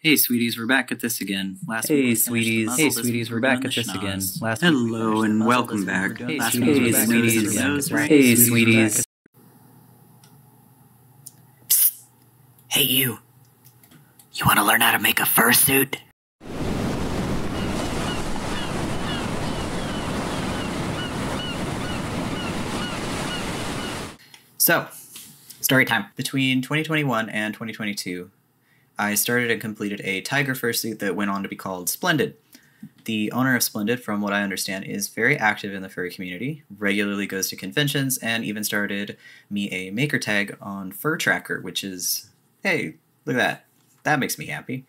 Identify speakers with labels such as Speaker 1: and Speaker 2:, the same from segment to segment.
Speaker 1: Hey sweeties, we're back at this again.
Speaker 2: Hey sweeties, we're back at this again.
Speaker 1: Hello and welcome back.
Speaker 2: Hey sweeties.
Speaker 3: Hey you. You want to learn how to make a fursuit?
Speaker 2: So, story time. Between 2021 and 2022, I started and completed a tiger fursuit that went on to be called Splendid. The owner of Splendid, from what I understand, is very active in the furry community, regularly goes to conventions, and even started me a maker tag on Fur Tracker, which is, hey, look at that. That makes me happy.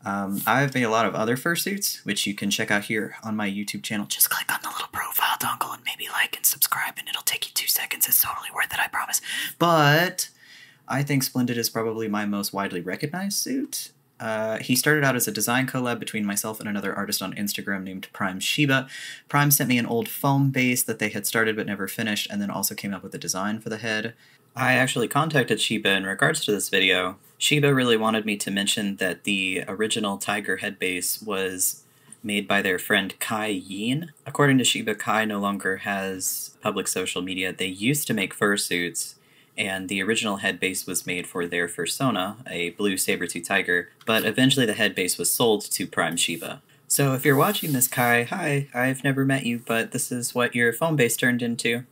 Speaker 2: I've made a lot of other fursuits, which you can check out here on my YouTube channel.
Speaker 3: Just click on the little profile dongle and maybe like and subscribe, and it'll take you 2 seconds. It's totally worth it, I promise.
Speaker 2: But I think Splendid is probably my most widely recognized suit. He started out as a design collab between myself and another artist on Instagram named Prime Shiba. Prime sent me an old foam base that they had started but never finished, and then also came up with a design for the head. I actually contacted Shiba in regards to this video. Shiba really wanted me to mention that the original tiger head base was made by their friend Kai Yin. According to Shiba, Kai no longer has public social media. They used to make fursuits, and the original head base was made for their fursona, a blue saber-tooth tiger, but eventually the head base was sold to Prime Shiba. So if you're watching this, Kai, hi, I've never met you, but this is what your foam base turned into.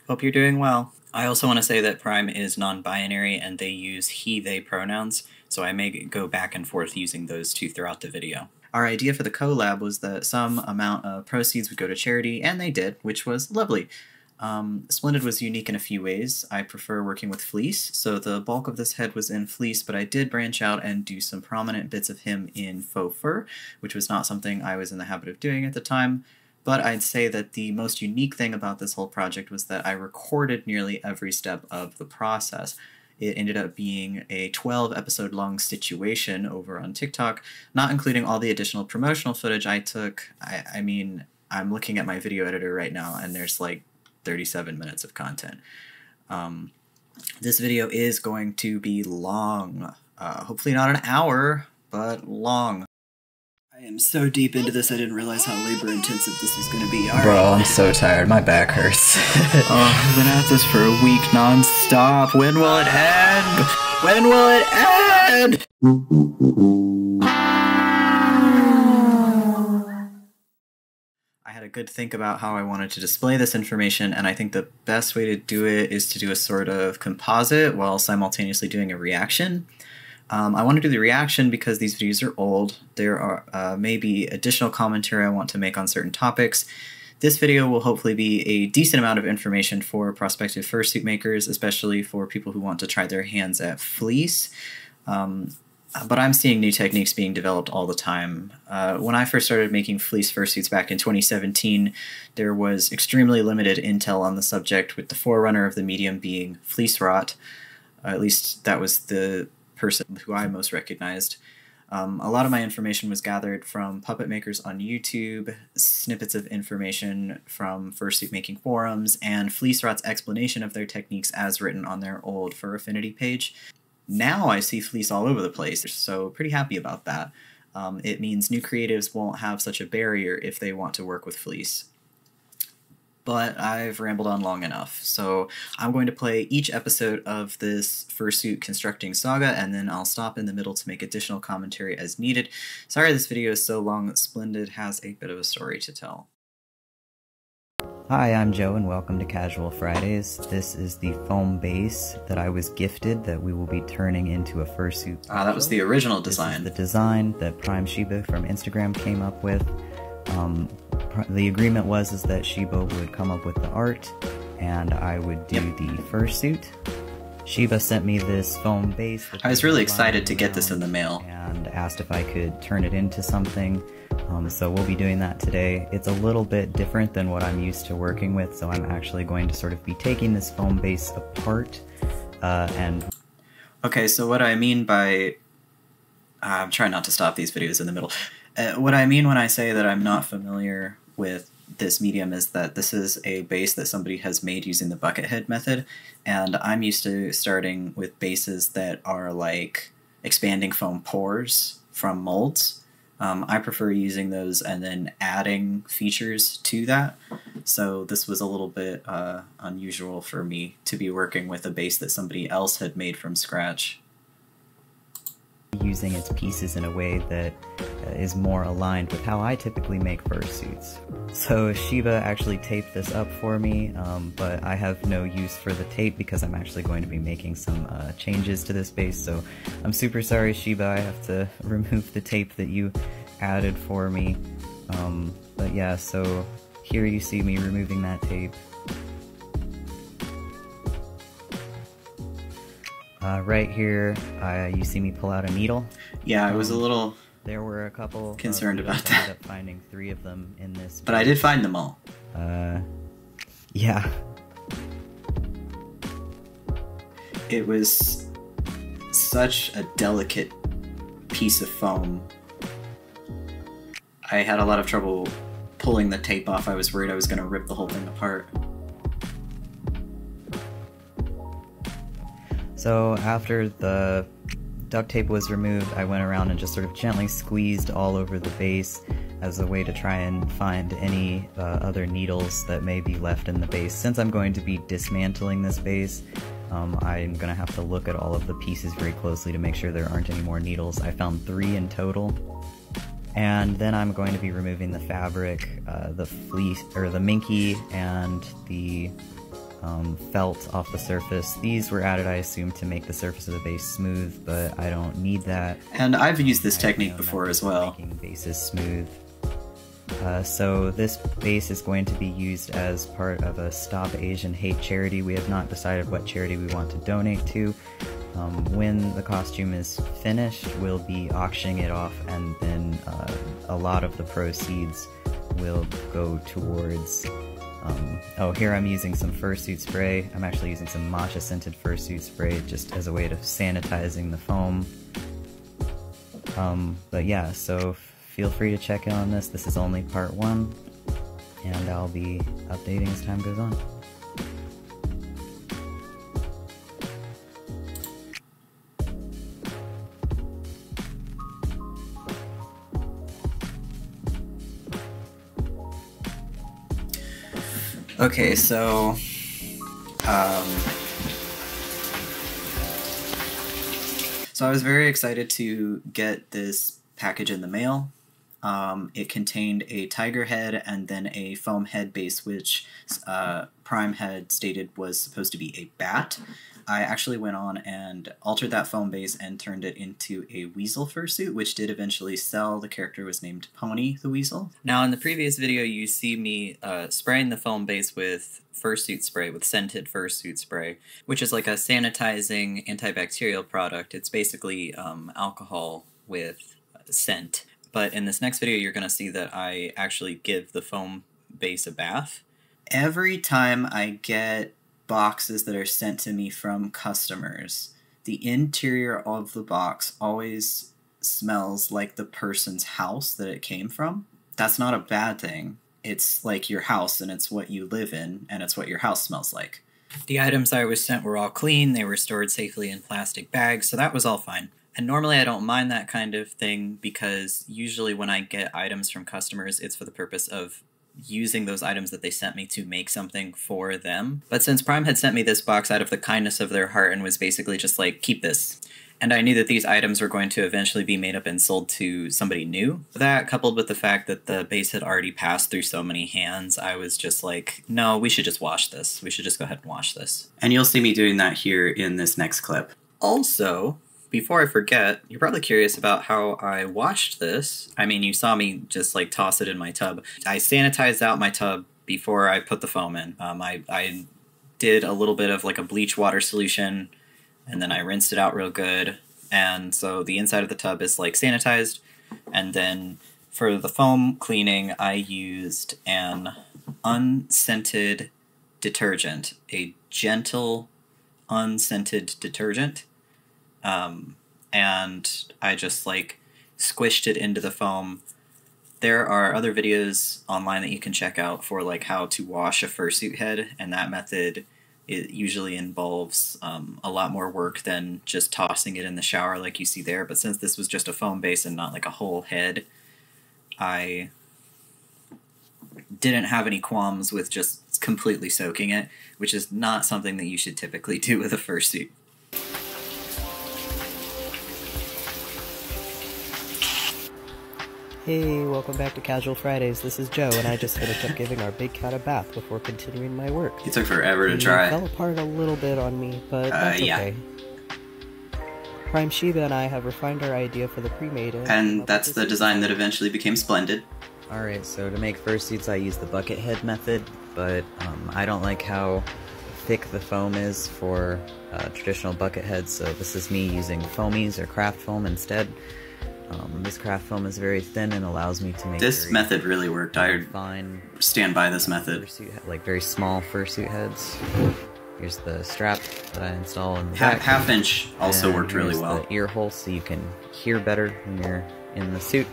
Speaker 2: Hope you're doing well. I also want to say that Prime is non-binary and they use he/they pronouns, so I may go back and forth using those two throughout the video. Our idea for the collab was that some amount of proceeds would go to charity, and they did, which was lovely. Splendid was unique in a few ways. I prefer working with fleece, so the bulk of this head was in fleece, but I did branch out and do some prominent bits of him in faux fur, which was not something I was in the habit of doing at the time. But I'd say that the most unique thing about this whole project was that I recorded nearly every step of the process. It ended up being a 12-episode long situation over on TikTok, not including all the additional promotional footage I took. I mean, I'm looking at my video editor right now, and there's like 37 minutes of content. This video is going to be long. Hopefully not an hour, but long. I am so deep into this, I didn't realize how labor-intensive this was going to be. Bro, I'm so tired. My back hurts. I've been at this for a week non-stop. When will it end? When will it end? I had a good think about how I wanted to display this information, and I think the best way to do it is to do a sort of composite while simultaneously doing a reaction. I want to do the reaction because these videos are old. There are maybe additional commentary I want to make on certain topics. This video will hopefully be a decent amount of information for prospective fursuit makers, especially for people who want to try their hands at fleece. But I'm seeing new techniques being developed all the time. When I first started making fleece fursuits back in 2017, there was extremely limited intel on the subject, with the forerunner of the medium being fleece rot. At least that was the person who I most recognized. A lot of my information was gathered from puppet makers on YouTube, snippets of information from fursuit making forums, and Fleece Rot's explanation of their techniques as written on their old Fur Affinity page. Now I see fleece all over the place, so pretty happy about that. It means new creatives won't have such a barrier if they want to work with fleece. But I've rambled on long enough, so I'm going to play each episode of this fursuit constructing saga, and then I'll stop in the middle to make additional commentary as needed. Sorry this video is so long that Splendid has a bit of a story to tell. Hi, I'm Joe, and welcome to Casual Fridays. This is the foam base that I was gifted that we will be turning into a fursuit. Ah, that was the original design. This is the design that Prime Shiba from Instagram came up with. The agreement was that Shiba would come up with the art, and I would do the fursuit. Shiba sent me this foam base. I was really excited to get this in the mail. And asked if I could turn it into something. So we'll be doing that today. It's a little bit different than what I'm used to working with, so I'm actually going to sort of be taking this foam base apart and... Okay, so what I mean by... I'm trying not to stop these videos in the middle. What I mean when I say that I'm not familiar with this medium is that this is a base that somebody has made using the bucket head method, and I'm used to starting with bases that are like expanding foam pores from molds. I prefer using those and then adding features to that. So this was a little bit unusual for me to be working with a base that somebody else had made from scratch.
Speaker 4: Using its pieces in a way that is more aligned with how I typically make fursuits. So Shiba actually taped this up for me, but I have no use for the tape because I'm actually going to be making some changes to this base, so I'm super sorry, Shiba, I have to remove the tape that you added for me. But yeah, so here you see me removing that tape. Right here, you see me pull out a needle.
Speaker 2: Yeah, I was a little
Speaker 4: There were a couple
Speaker 2: concerned about that.
Speaker 4: I ended up finding 3 of them in this.
Speaker 2: But I did find them all.
Speaker 4: Yeah.
Speaker 2: It was such a delicate piece of foam. I had a lot of trouble pulling the tape off. I was worried I was going to rip the whole thing apart.
Speaker 4: So after the duct tape was removed, I went around and just sort of gently squeezed all over the base as a way to try and find any other needles that may be left in the base. Since I'm going to be dismantling this base, I'm going to have to look at all of the pieces very closely to make sure there aren't any more needles. I found 3 in total. And then I'm going to be removing the fabric, the fleece, or the minky, and the felt off the surface. These were added, I assume, to make the surface of the base smooth, but I don't need that.
Speaker 2: And I've used this technique before as well.
Speaker 4: Making bases smooth. So this base is going to be used as part of a Stop Asian Hate charity. We have not decided what charity we want to donate to. When the costume is finished, we'll be auctioning it off, and then a lot of the proceeds will go towards... oh, here I'm using some fursuit spray. I'm actually using some matcha scented fursuit spray just as a way of sanitizing the foam. But yeah, so feel free to check in on this. This is only part 1, and I'll be updating as time goes on.
Speaker 2: Okay, so I was very excited to get this package in the mail. It contained a tiger head and then a foam head base, which Prime had stated was supposed to be a bat. I actually went on and altered that foam base and turned it into a weasel fursuit, which did eventually sell. The character was named Pony the Weasel.
Speaker 1: Now, in the previous video, you see me spraying the foam base with fursuit spray, with scented fursuit spray, which is like a sanitizing antibacterial product. It's basically alcohol with scent. But in this next video, you're going to see that I actually give the foam base a bath.
Speaker 2: Every time I get boxes that are sent to me from customers, the interior of the box always smells like the person's house that it came from. That's not a bad thing. It's like your house, and it's what you live in, and it's what your house smells like.
Speaker 1: The items I was sent were all clean, they were stored safely in plastic bags, so that was all fine. And normally I don't mind that kind of thing because usually when I get items from customers, it's for the purpose of using those items that they sent me to make something for them. But since Prime had sent me this box out of the kindness of their heart and was basically just like, keep this. And I knew that these items were going to eventually be made up and sold to somebody new. That, coupled with the fact that the base had already passed through so many hands, I was just like, no, we should just wash this. We should just go ahead and wash this.
Speaker 2: And you'll see me doing that here in this next clip.
Speaker 1: Also, before I forget, you're probably curious about how I washed this. I mean, you saw me just like toss it in my tub. I sanitized out my tub before I put the foam in. I did a little bit of like a bleach water solution, and then I rinsed it out real good. And so the inside of the tub is like sanitized. And then for the foam cleaning, I used an unscented detergent, a gentle unscented detergent. And I just like squished it into the foam. There are other videos online that you can check out for like how to wash a fursuit head, and that method it usually involves a lot more work than just tossing it in the shower like you see there. But since this was just a foam base and not like a whole head, I didn't have any qualms with just completely soaking it, which is not something that you should typically do with a fursuit.
Speaker 5: Hey, welcome back to Casual Fridays. This is Joe, and I just finished up giving our big cat a bath before continuing my work.
Speaker 2: It took forever to
Speaker 5: He
Speaker 2: try.
Speaker 5: fell apart a little bit on me, but that's
Speaker 2: yeah.
Speaker 5: okay. Prime Shiba and I have refined our idea for the pre-made,
Speaker 2: And that's the design that eventually became Splendid.
Speaker 4: Alright, so to make fursuits I use the bucket head method, but I don't like how thick the foam is for traditional bucket heads, so this is me using foamies or craft foam instead. This craft foam is very thin and allows me to make
Speaker 2: This method really worked. I
Speaker 4: fine
Speaker 2: stand by this method.
Speaker 4: like very small fursuit heads. Here's the strap that I install in the back.
Speaker 2: Half inch also
Speaker 4: And
Speaker 2: worked really
Speaker 4: here's
Speaker 2: well.
Speaker 4: The ear hole so you can hear better when you're in the suit.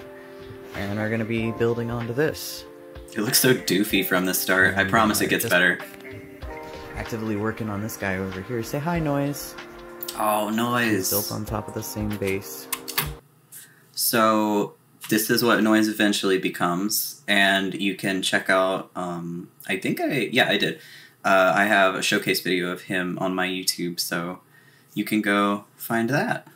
Speaker 4: And we're gonna be building onto this.
Speaker 2: It looks so doofy from the start. I promise it gets better.
Speaker 4: Actively working on this guy over here. Say hi, Noise.
Speaker 2: Oh, noise.
Speaker 4: Built on top of the same base.
Speaker 2: So this is what Noise eventually becomes, and you can check out, I did. I have a showcase video of him on my YouTube, so you can go find that.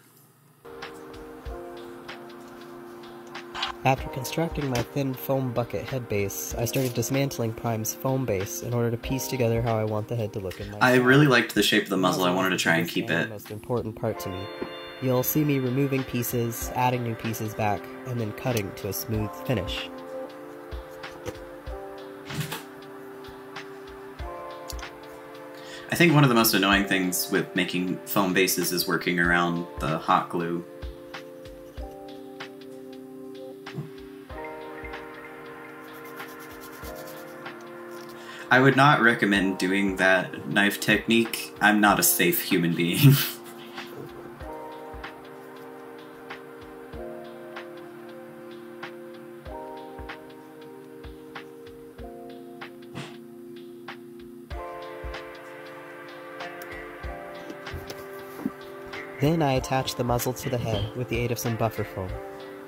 Speaker 5: After constructing my thin foam bucket head base, I started dismantling Prime's foam base in order to piece together how I want the head to look in my
Speaker 2: I
Speaker 5: style.
Speaker 2: really liked the shape of the muzzle. I wanted to try and keep
Speaker 5: The
Speaker 2: it.
Speaker 5: most important part to me. You'll see me removing pieces, adding new pieces back, and then cutting to a smooth finish.
Speaker 2: I think one of the most annoying things with making foam bases is working around the hot glue. I would not recommend doing that knife technique. I'm not a safe human being.
Speaker 5: Then I attached the muzzle to the head with the aid of some buffer foam.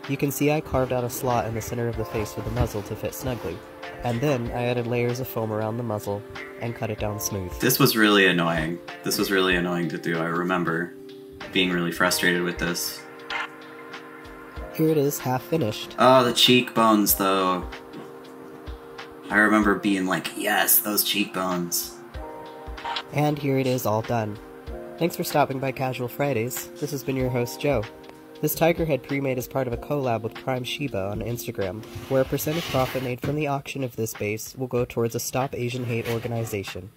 Speaker 5: You can see I carved out a slot in the center of the face for the muzzle to fit snugly, and then I added layers of foam around the muzzle and cut it down smooth.
Speaker 2: This was really annoying. This was really annoying to do. I remember being really frustrated with this.
Speaker 5: Here it is, half finished.
Speaker 2: Oh, the cheekbones, though. I remember being like, yes, those cheekbones.
Speaker 5: And here it is, all done. Thanks for stopping by Casual Fridays. This has been your host, Joe. This tiger head pre-made is part of a collab with Prime Shiba on Instagram, where a percent of profit made from the auction of this base will go towards a Stop Asian Hate organization.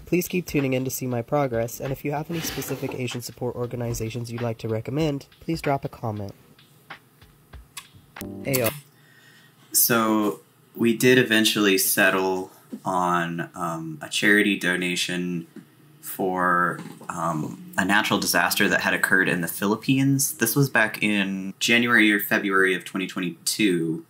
Speaker 5: Please keep tuning in to see my progress, and if you have any specific Asian support organizations you'd like to recommend, please drop a comment. Heyo.
Speaker 2: So, we did eventually settle on a charity donation for a natural disaster that had occurred in the Philippines. This was back in January or February of 2022.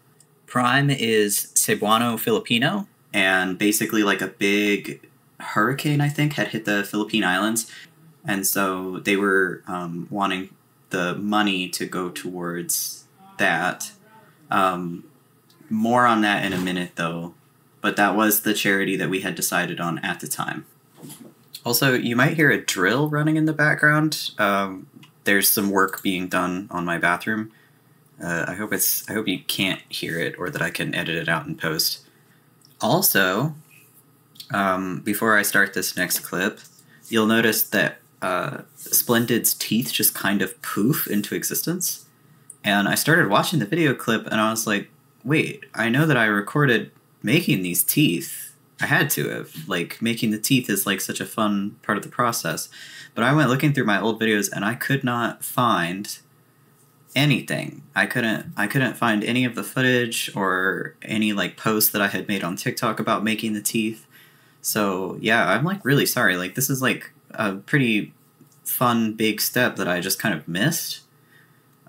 Speaker 1: Prime is Cebuano Filipino.
Speaker 2: And basically like a big hurricane, I think, had hit the Philippine Islands. And so they were wanting the money to go towards that. More on that in a minute, though. But that was the charity that we had decided on at the time. Also, you might hear a drill running in the background. There's some work being done on my bathroom. I hope you can't hear it, or that I can edit it out in post. Also, before I start this next clip, you'll notice that Splendid's teeth just kind of poof into existence. And I started watching the video clip, and I was like, wait, I know that I recorded making these teeth. I had to have. Like, making the teeth is like such a fun part of the process. But I went looking through my old videos, and I could not find anything. I couldn't find any of the footage or any like posts that I had made on TikTok about making the teeth. So yeah, I'm like really sorry. Like, this is like a pretty fun big step that I just kind of missed.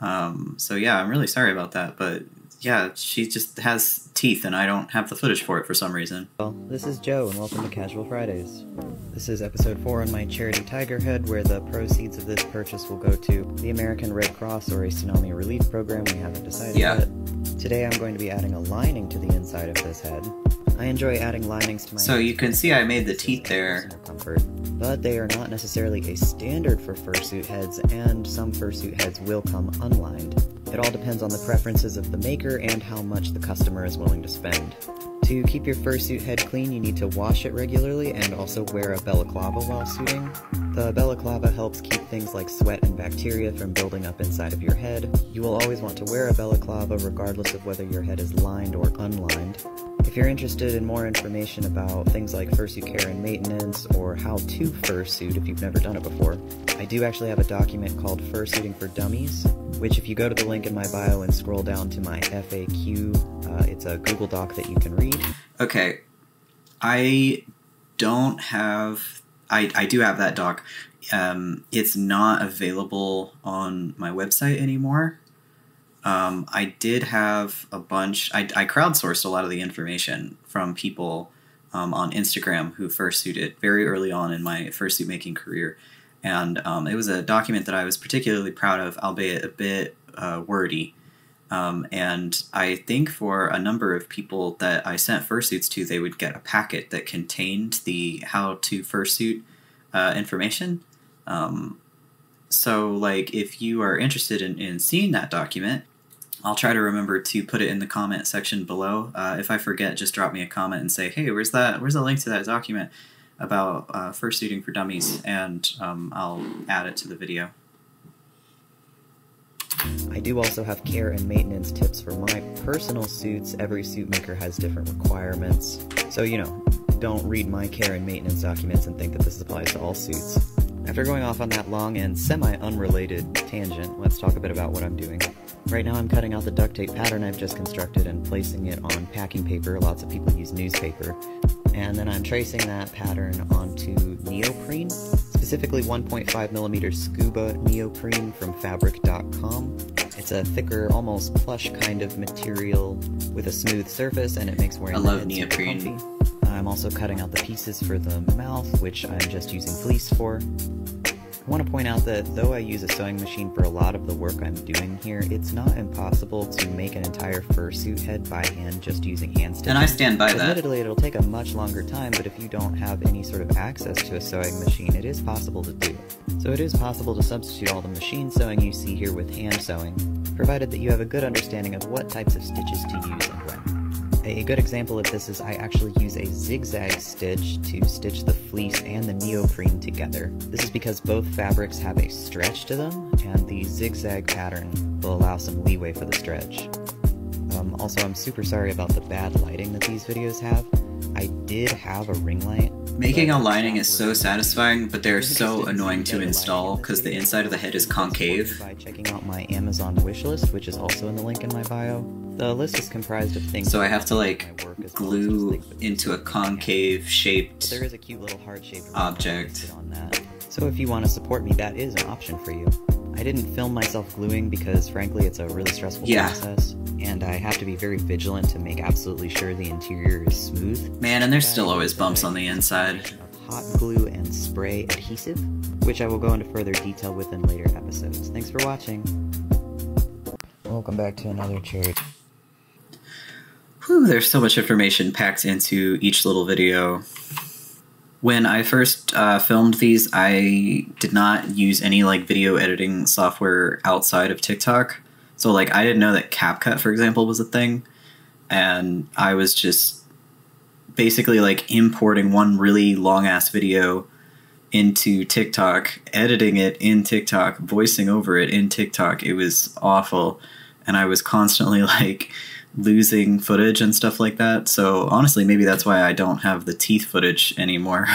Speaker 2: So yeah, I'm really sorry about that. But Yeah, she just has teeth, and I don't have the footage for it for some reason.
Speaker 4: Well, this is Joe, and welcome to Casual Fridays. This is episode 4 on my charity Tiger Head, where the proceeds of this purchase will go to the American Red Cross or a tsunami relief program. We haven't decided yet. Today I'm going to be adding a lining to the inside of this head. I enjoy adding linings to my
Speaker 2: So you can see I made the teeth there.
Speaker 4: Comfort, but they are not necessarily a standard for fursuit heads, and some fursuit heads will come unlined. It all depends on the preferences of the maker and how much the customer is willing to spend. To keep your fursuit head clean, you need to wash it regularly and also wear a balaclava while suiting. The balaclava helps keep things like sweat and bacteria from building up inside of your head. You will always want to wear a balaclava regardless of whether your head is lined or unlined. If you're interested in more information about things like fursuit care and maintenance, or how to fursuit if you've never done it before, I do actually have a document called Fursuiting for Dummies, which if you go to the link in my bio and scroll down to my FAQ, it's a Google Doc that you can read.
Speaker 2: Okay, I don't have... I do have that doc. It's not available on my website anymore. I did have a bunch... I crowdsourced a lot of the information from people on Instagram who fursuited very early on in my fursuit making career. And it was a document that I was particularly proud of, albeit a bit wordy. And I think for a number of people that I sent fursuits to, they would get a packet that contained the how to fursuit information. So, like, if you are interested in seeing that document, I'll try to remember to put it in the comment section below. If I forget, just drop me a comment and say, hey, where's the link to that document about fursuiting for dummies, and I'll add it to the video.
Speaker 4: I do also have care and maintenance tips for my personal suits. Every suit maker has different requirements. So, you know, don't read my care and maintenance documents and think that this applies to all suits. After going off on that long and semi-unrelated tangent, let's talk a bit about what I'm doing. Right now I'm cutting out the duct tape pattern I've just constructed and placing it on packing paper. Lots of people use newspaper. And then I'm tracing that pattern onto neoprene, specifically 1.5mm scuba neoprene from fabric.com. It's a thicker, almost plush kind of material with a smooth surface, and it makes wearing the head super comfy. I'm also cutting out the pieces for the mouth, which I'm just using fleece for. I want to point out that though I use a sewing machine for a lot of the work I'm doing here, it's not impossible to make an entire fursuit head by hand just using hand stitching.
Speaker 2: And I stand by that.
Speaker 4: Admittedly, it'll take a much longer time, but if you don't have any sort of access to a sewing machine, it is possible to do. So it is possible to substitute all the machine sewing you see here with hand sewing, provided that you have a good understanding of what types of stitches to use and when. A good example of this is I actually use a zigzag stitch to stitch the fleece and the neoprene together. This is because both fabrics have a stretch to them, and the zigzag pattern will allow some leeway for the stretch. Also, I'm super sorry about the bad lighting that these videos have. I did have a ring light.
Speaker 2: Making a lining is so satisfying, but they're so annoying to install because the inside of the head is concave.
Speaker 4: By checking out my Amazon wishlist, which is also in the link in my bio. The list is comprised of things.
Speaker 2: So I have to like glue into a concave shaped
Speaker 4: there is a cute little heart shaped
Speaker 2: object
Speaker 4: on that. So if you want to support me, that is an option for you. I didn't film myself gluing because frankly it's a really stressful process, and I have to be very vigilant to make absolutely sure the interior is smooth.
Speaker 2: Man, and there's still always bumps on the inside.
Speaker 4: Hot glue and spray adhesive, which I will go into further detail with in later episodes. Thanks for watching. Welcome back to another charity.
Speaker 2: Whew, there's so much information packed into each little video. When I first filmed these, I did not use any like video editing software outside of TikTok. So like I didn't know that CapCut, for example, was a thing. And I was just basically like importing one really long ass video into TikTok, editing it in TikTok, voicing over it in TikTok. It was awful. And I was constantly like losing footage and stuff like that. So honestly, maybe that's why I don't have the teeth footage anymore.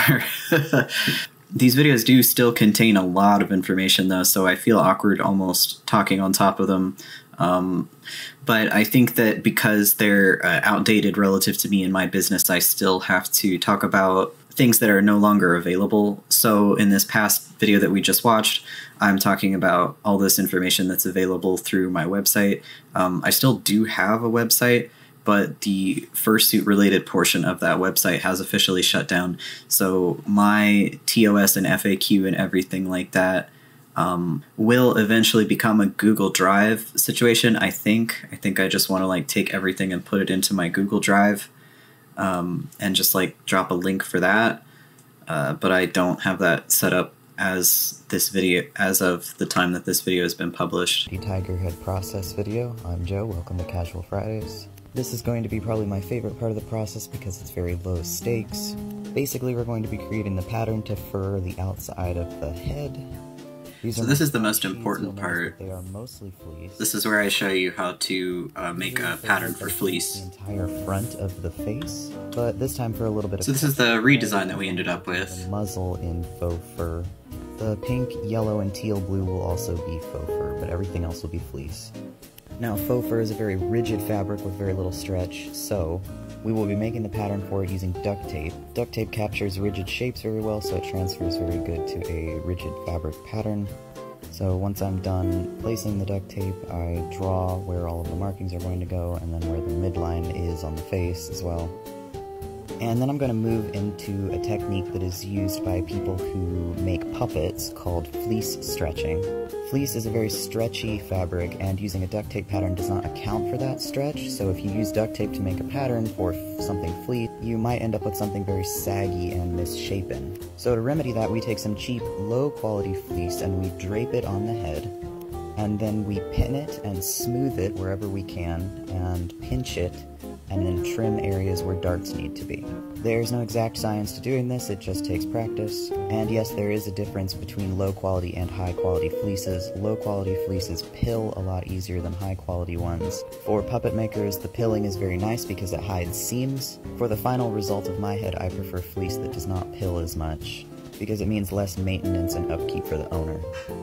Speaker 2: These videos do still contain a lot of information though, so I feel awkward almost talking on top of them. But I think that because they're outdated relative to me and my business, I still have to talk about things that are no longer available. So in this past video that we just watched, I'm talking about all this information that's available through my website. I still do have a website, but the Fursuit related portion of that website has officially shut down. So my TOS and FAQ and everything like that will eventually become a Google Drive situation, I think. I think I just want to like take everything and put it into my Google Drive and just like drop a link for that. But I don't have that set up as of the time that this video has been published.
Speaker 4: The Tiger Head process video. I'm Joe, welcome to Casual Fridays. This is going to be probably my favorite part of the process because it's very low stakes. Basically, we're going to be creating the pattern to fur the outside of the head.
Speaker 2: So this is the most important part.
Speaker 4: They are mostly fleece.
Speaker 2: This is where I show you how to make a pattern for fleece.
Speaker 4: The entire front of the face, but this time for a little bit of...
Speaker 2: So this is the redesign that we ended up with.
Speaker 4: The muzzle in faux fur. The pink, yellow, and teal blue will also be faux fur, but everything else will be fleece. Now, faux fur is a very rigid fabric with very little stretch, so we will be making the pattern for it using duct tape. Duct tape captures rigid shapes very well, so it transfers very good to a rigid fabric pattern. So once I'm done placing the duct tape, I draw where all of the markings are going to go, and then where the midline is on the face as well. And then I'm going to move into a technique that is used by people who make puppets called fleece stretching. Fleece is a very stretchy fabric, and using a duct tape pattern does not account for that stretch, so if you use duct tape to make a pattern for something fleece, you might end up with something very saggy and misshapen. So to remedy that, we take some cheap, low-quality fleece and we drape it on the head, and then we pin it and smooth it wherever we can, and pinch it, and then trim areas where darts need to be. There's no exact science to doing this, it just takes practice. And yes, there is a difference between low quality and high quality fleeces. Low quality fleeces pill a lot easier than high quality ones. For puppet makers, the pilling is very nice because it hides seams. For the final result of my head, I prefer fleece that does not pill as much, because it means less maintenance and upkeep for the owner.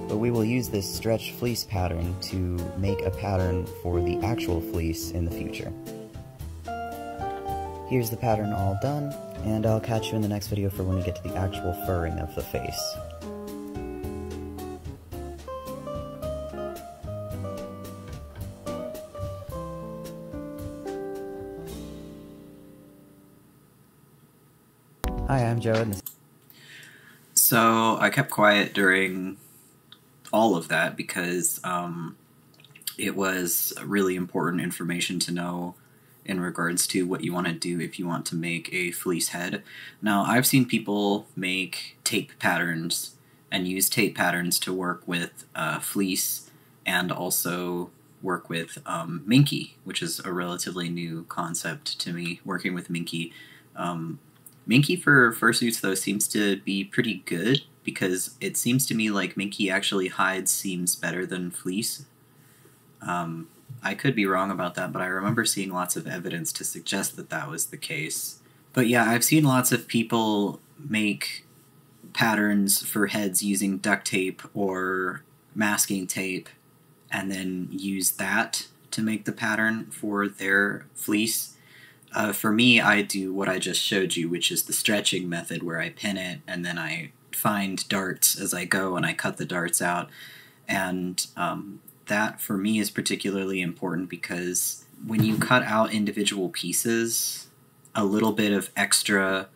Speaker 4: But we will use this stretch fleece pattern to make a pattern for the actual fleece in the future. Here's the pattern all done, and I'll catch you in the next video for when we get to the actual furring of the face. Hi, I'm Joe, and
Speaker 2: So I kept quiet during all of that because it was really important information to know in regards to what you want to do if you want to make a fleece head. Now, I've seen people make tape patterns and use tape patterns to work with fleece and also work with minky, which is a relatively new concept to me, working with minky. Minky for fursuits, though, seems to be pretty good because it seems to me like minky actually hides seams better than fleece. I could be wrong about that, but I remember seeing lots of evidence to suggest that that was the case. But yeah, I've seen lots of people make patterns for heads using duct tape or masking tape and then use that to make the pattern for their fleece. For me, I do what I just showed you, which is the stretching method where I pin it and then I find darts as I go and I cut the darts out. And that for me is particularly important because when you cut out individual pieces, a little bit of extra,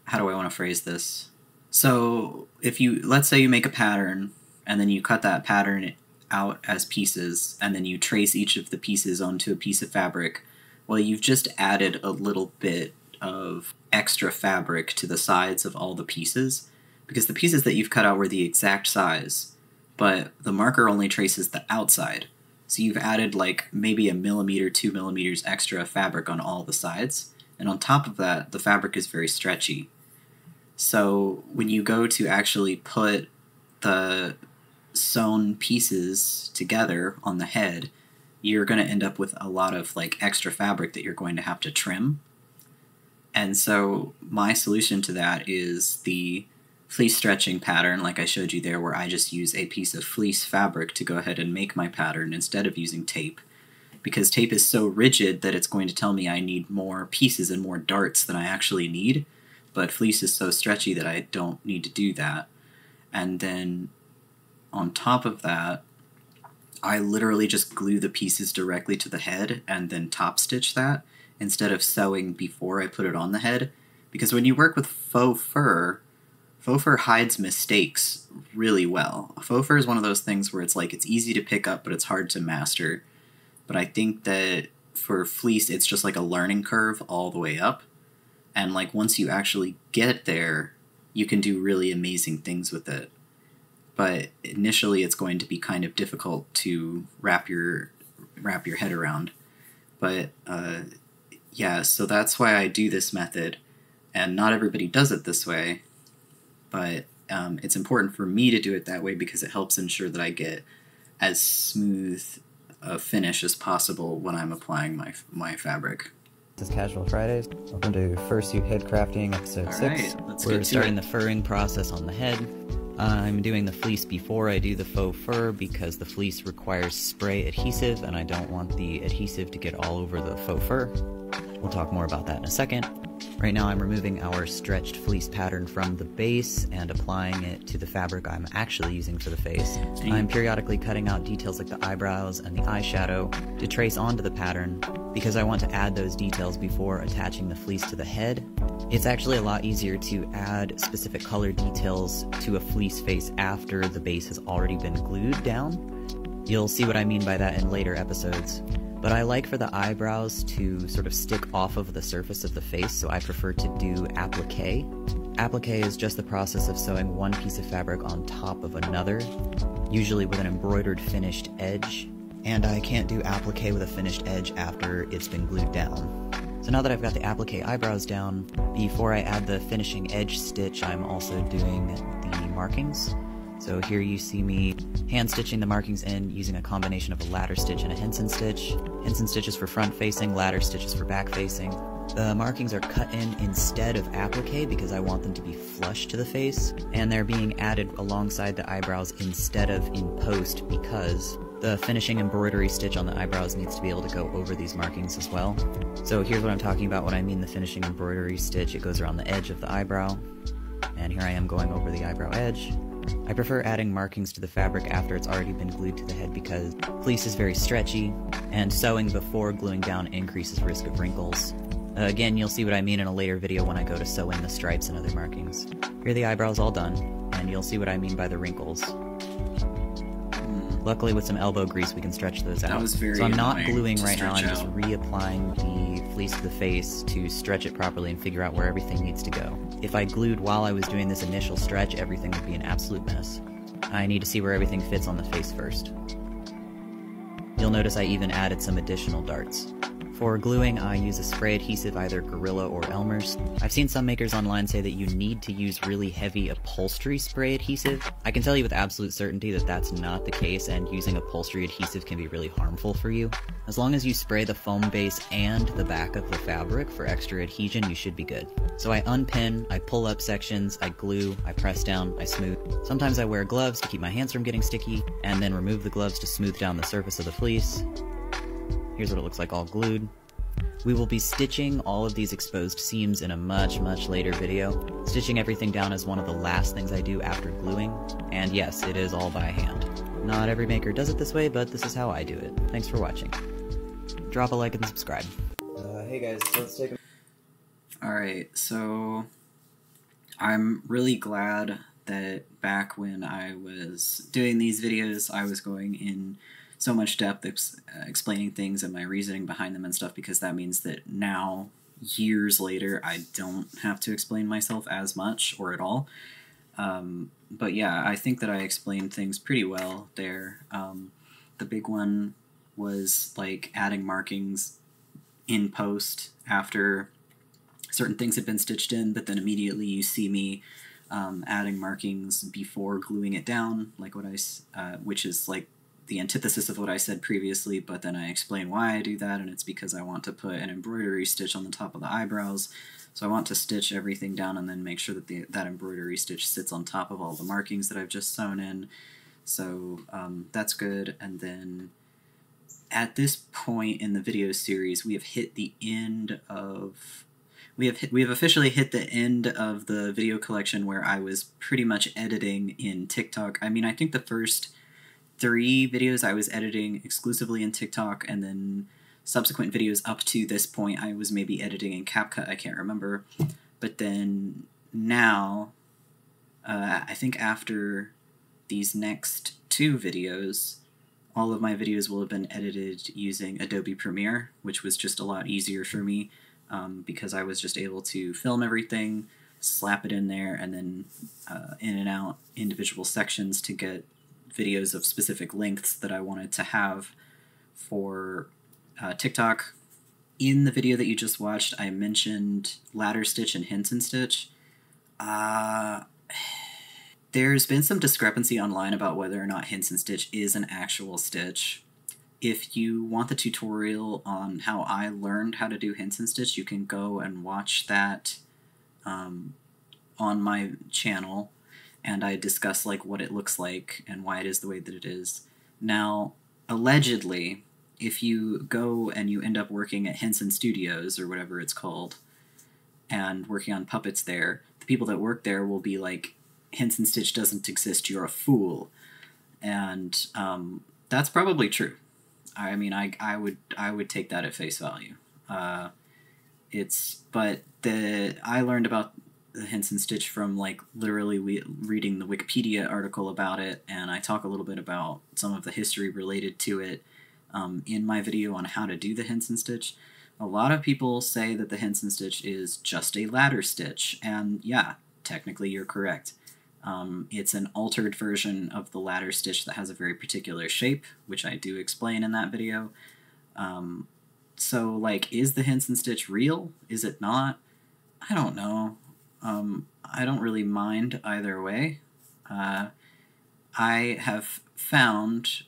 Speaker 2: how do I want to phrase this? So if you, let's say you make a pattern and then you cut that pattern out as pieces and then you trace each of the pieces onto a piece of fabric, well, you've just added a little bit of extra fabric to the sides of all the pieces because the pieces that you've cut out were the exact size, but the marker only traces the outside. So you've added like maybe 1 millimeter, 2 millimeters extra fabric on all the sides. And on top of that, the fabric is very stretchy. So when you go to actually put the sewn pieces together on the head, you're going to end up with a lot of like extra fabric that you're going to have to trim. And so my solution to that is the fleece stretching pattern, like I showed you there, where I just use a piece of fleece fabric to go ahead and make my pattern instead of using tape. Because tape is so rigid that it's going to tell me I need more pieces and more darts than I actually need. but fleece is so stretchy that I don't need to do that. And then on top of that, I literally just glue the pieces directly to the head and then top stitch that instead of sewing before I put it on the head. Because when you work with faux fur hides mistakes really well. Faux fur is one of those things where it's like it's easy to pick up, but it's hard to master. But I think that for fleece, it's just like a learning curve all the way up. And like once you actually get there, you can do really amazing things with it. But initially, it's going to be kind of difficult to wrap your head around. But yeah, so that's why I do this method. And not everybody does it this way, but it's important for me to do it that way because it helps ensure that I get as smooth a finish as possible when I'm applying my fabric.
Speaker 4: This is Casual Fridays. Welcome to Fursuit Head Crafting, episode 6.
Speaker 2: Alright, let's
Speaker 4: We're
Speaker 2: get
Speaker 4: starting
Speaker 2: to
Speaker 4: the furring process on the head. I'm doing the fleece before I do the faux fur because the fleece requires spray adhesive and I don't want the adhesive to get all over the faux fur. We'll talk more about that in a second. Right now I'm removing our stretched fleece pattern from the base and applying it to the fabric I'm actually using for the face. I'm periodically cutting out details like the eyebrows and the eyeshadow to trace onto the pattern because I want to add those details before attaching the fleece to the head. It's actually a lot easier to add specific color details to a fleece face after the base has already been glued down. You'll see what I mean by that in later episodes. But I like for the eyebrows to sort of stick off of the surface of the face, so I prefer to do applique. Applique is just the process of sewing one piece of fabric on top of another, usually with an embroidered finished edge, and I can't do applique with a finished edge after it's been glued down. So now that I've got the applique eyebrows down, before I add the finishing edge stitch, I'm also doing the markings. So here you see me hand stitching the markings in using a combination of a ladder stitch and a Henson Stitch. Henson Stitch is for front facing, ladder stitch is for back facing. The markings are cut in instead of applique because I want them to be flush to the face, and they're being added alongside the eyebrows instead of in post because the finishing embroidery stitch on the eyebrows needs to be able to go over these markings as well. So here's what I'm talking about when I mean the finishing embroidery stitch. It goes around the edge of the eyebrow, and here I am going over the eyebrow edge. I prefer adding markings to the fabric after it's already been glued to the head because fleece is very stretchy, and sewing before gluing down increases risk of wrinkles. Again, you'll see what I mean in a later video when I go to sew in the stripes and other markings. Here are the eyebrows all done, and you'll see what I mean by the wrinkles. Luckily, with some elbow grease, we can stretch those out.
Speaker 2: That was very
Speaker 4: so I'm not
Speaker 2: annoying
Speaker 4: gluing
Speaker 2: to
Speaker 4: right now, I'm
Speaker 2: stretch
Speaker 4: just
Speaker 2: out.
Speaker 4: reapplying the fleece to the face to stretch it properly and figure out where everything needs to go. If I glued while I was doing this initial stretch, everything would be an absolute mess. I need to see where everything fits on the face first. You'll notice I even added some additional darts. For gluing, I use a spray adhesive, either Gorilla or Elmer's. I've seen some makers online say that you need to use really heavy upholstery spray adhesive. I can tell you with absolute certainty that that's not the case, and using upholstery adhesive can be really harmful for you. As long as you spray the foam base and the back of the fabric for extra adhesion, you should be good. So I unpin, I pull up sections, I glue, I press down, I smooth. Sometimes I wear gloves to keep my hands from getting sticky, and then remove the gloves to smooth down the surface of the fleece. Here's what it looks like all glued. We will be stitching all of these exposed seams in a much later video. Stitching everything down is one of the last things I do after gluing, and yes, it is all by hand. Not every maker does it this way, but this is how I do it. Thanks for watching. Drop a like and subscribe.
Speaker 5: Hey guys, so let's take a...
Speaker 2: Alright, so I'm really glad that back when I was doing these videos, I was going in so much depth explaining things and my reasoning behind them and stuff, because that means that now, years later, I don't have to explain myself as much or at all. But yeah, I think that I explained things pretty well there. The big one was like adding markings in post after certain things had been stitched in, but then immediately you see me adding markings before gluing it down, like what which is like the antithesis of what I said previously, but then I explain why I do that, and it's because I want to put an embroidery stitch on the top of the eyebrows. So I want to stitch everything down and then make sure that that embroidery stitch sits on top of all the markings that I've just sewn in. So that's good. And then at this point in the video series, we have hit the end of... we have officially hit the end of the video collection where I was pretty much editing in TikTok. I mean, I think the first 3 videos I was editing exclusively in TikTok, and then subsequent videos up to this point I was maybe editing in CapCut, I can't remember. But then now, I think after these next 2 videos, all of my videos will have been edited using Adobe Premiere, which was just a lot easier for me because I was just able to film everything, slap it in there, and then in and out individual sections to get videos of specific lengths that I wanted to have for TikTok. In the video that you just watched, I mentioned ladder stitch and Henson Stitch. There's been some discrepancy online about whether or not Henson Stitch is an actual stitch. If you want the tutorial on how I learned how to do Henson Stitch, you can go and watch that on my channel, and I discuss like what it looks like and why it is the way that it is. Now, allegedly, if you go and you end up working at Henson Studios, or whatever it's called, and working on puppets there, the people that work there will be like, Henson Stitch doesn't exist, you're a fool. And that's probably true. I mean, I would take that at face value. I learned about the Henson Stitch from like literally reading the Wikipedia article about it, and I talk a little bit about some of the history related to it in my video on how to do the Henson Stitch. A lot of people say that the Henson Stitch is just a ladder stitch, and yeah, technically you're correct. It's an altered version of the ladder stitch that has a very particular shape, which I do explain in that video. So, like, is the Henson Stitch real? Is it not? I don't know. I don't really mind either way. I have found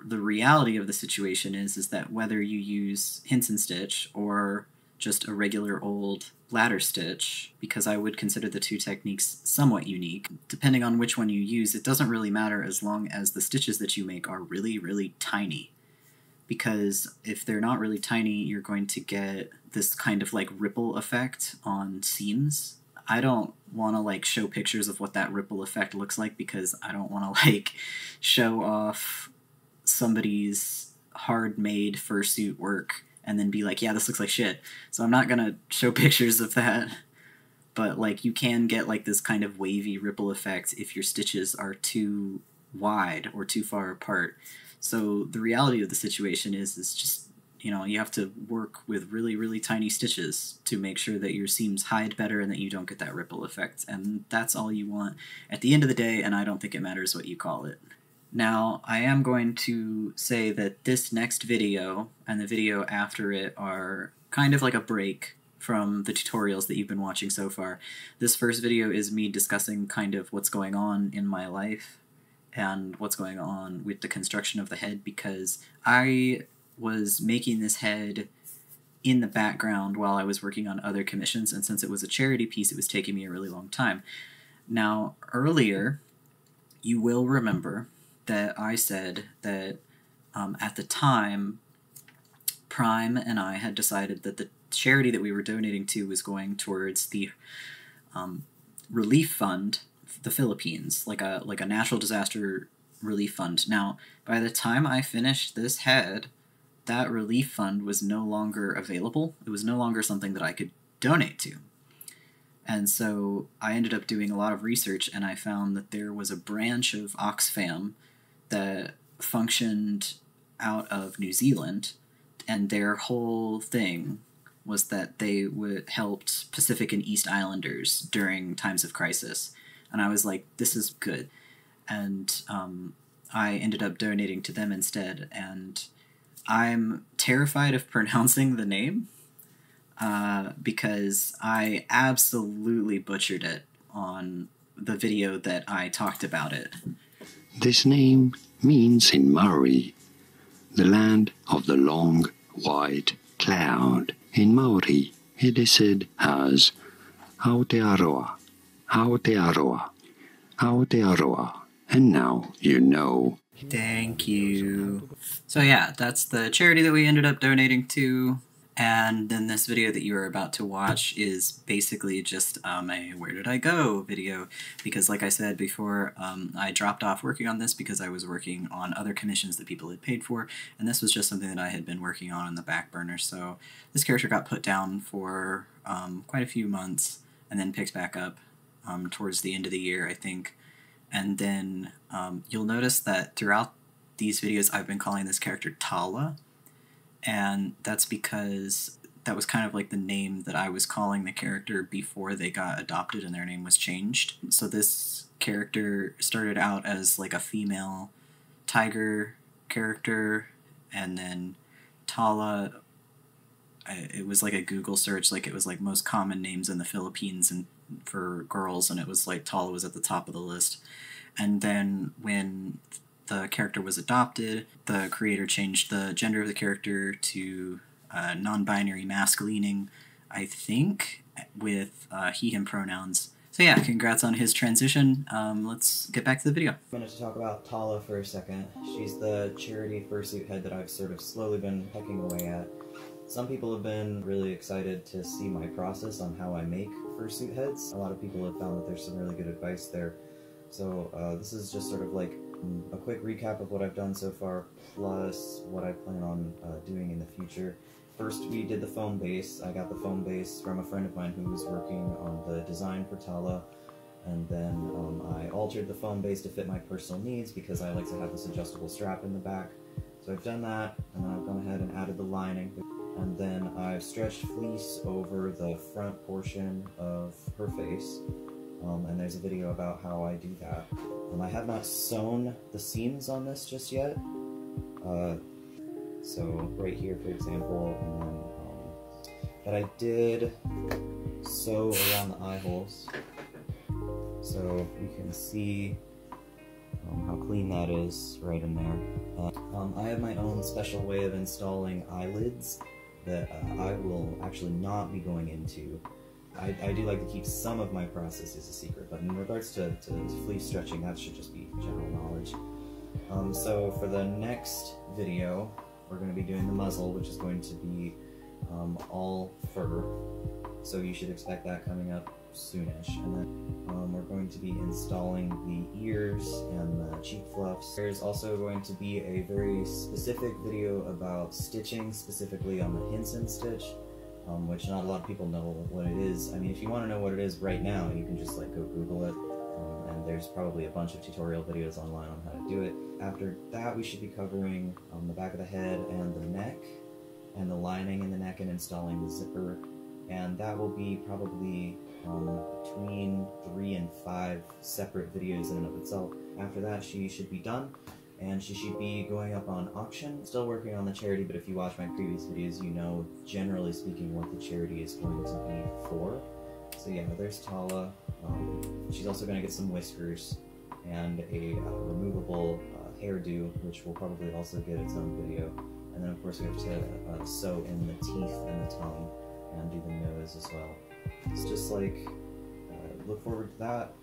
Speaker 2: the reality of the situation is that whether you use Henson Stitch or just a regular old ladder stitch, because I would consider the 2 techniques somewhat unique, depending on which one you use, it doesn't really matter as long as the stitches that you make are really, really tiny. Because if they're not really tiny, you're going to get this kind of like ripple effect on seams. I don't want to like show pictures of what that ripple effect looks like because I don't want to like show off somebody's hard-made fursuit work and then be like, yeah, this looks like shit. So I'm not gonna show pictures of that. But like, you can get like this kind of wavy ripple effect if your stitches are too wide or too far apart. So the reality of the situation is just, you know, you have to work with really, really tiny stitches to make sure that your seams hide better and that you don't get that ripple effect. And that's all you want at the end of the day, and I don't think it matters what you call it. Now, I am going to say that this next video and the video after it are kind of like a break from the tutorials that you've been watching so far. This first video is me discussing kind of what's going on in my life and what's going on with the construction of the head, because I was making this head in the background while I was working on other commissions, and since it was a charity piece, it was taking me a really long time. Now, earlier, you will remember that I said that at the time, Prime and I had decided that the charity that we were donating to was going towards the relief fund, the Philippines, like a natural disaster relief fund. Now, by the time I finished this head, that relief fund was no longer available. It was no longer something that I could donate to. And so I ended up doing a lot of research, and I found that there was a branch of Oxfam that functioned out of New Zealand, and their whole thing was that they helped Pacific and East Islanders during times of crisis. And I was like, this is good. And I ended up donating to them instead, and I'm terrified of pronouncing the name because I absolutely butchered it on the video that I talked about it.
Speaker 6: This name means in Maori, the land of the long, white cloud. In Maori, it is said as Aotearoa, Aotearoa, Aotearoa, and now you know.
Speaker 2: Thank you. So yeah, that's the charity that we ended up donating to,
Speaker 1: And then this video that you are about to watch is basically just a where did I go video, because like I said before, I dropped off working on this because I was working on other commissions that people had paid for, and this was just something that I had been working on in the back burner. So this character got put down for quite a few months and then picked back up towards the end of the year, I think. And then you'll notice that throughout these videos I've been calling this character Tala, and that's because that was kind of like the name that I was calling the character before they got adopted and their name was changed. So this character started out as like a female tiger character, and then Tala, it was like a Google search, like it was like most common names in the Philippines and for girls, and it was like Tala was at the top of the list. And then when the character was adopted, the creator changed the gender of the character to non-binary masculining, I think, with he/him pronouns. So yeah, congrats on his transition. Let's get back to the video.
Speaker 4: I'm going to talk about Tala for a second. She's the charity fursuit head that I've sort of slowly been pecking away at. Some people have been really excited to see my process on how I make fursuit heads. A lot of people have found that there's some really good advice there. So this is just sort of like a quick recap of what I've done so far, plus what I plan on doing in the future. First, we did the foam base. I got the foam base from a friend of mine who was working on the design for Tala, and then I altered the foam base to fit my personal needs because I like to have this adjustable strap in the back. So I've done that, and then I've gone ahead and added the lining, and then I've stretched fleece over the front portion of her face. And there's a video about how I do that. I have not sewn the seams on this just yet. So right here, for example, and then, but I did sew around the eye holes, so you can see how clean that is right in there. I have my own special way of installing eyelids that I will actually not be going into. I do like to keep some of my processes a secret, but in regards to fleece stretching, that should just be general knowledge. So for the next video, we're going to be doing the muzzle, which is going to be all fur, so you should expect that coming up soonish. And then we're going to be installing the ears and the cheek fluffs. There's also going to be a very specific video about stitching, specifically on the Henson Stitch, which not a lot of people know what it is. I mean, if you want to know what it is right now, you can just like go Google it, and there's probably a bunch of tutorial videos online on how to do it. After that, we should be covering the back of the head and the neck, and the lining in the neck, and installing the zipper, and that will be probably between 3 and 5 separate videos in and of itself. After that, she should be done, and she should be going up on auction. Still working on the charity, but if you watch my previous videos, you know, generally speaking, what the charity is going to be for. So yeah, there's Tala. She's also going to get some whiskers and a removable hairdo, which will probably also get its own video. And then of course we have to sew in the teeth and the tongue and do the nose as well. It's just like, look forward to that.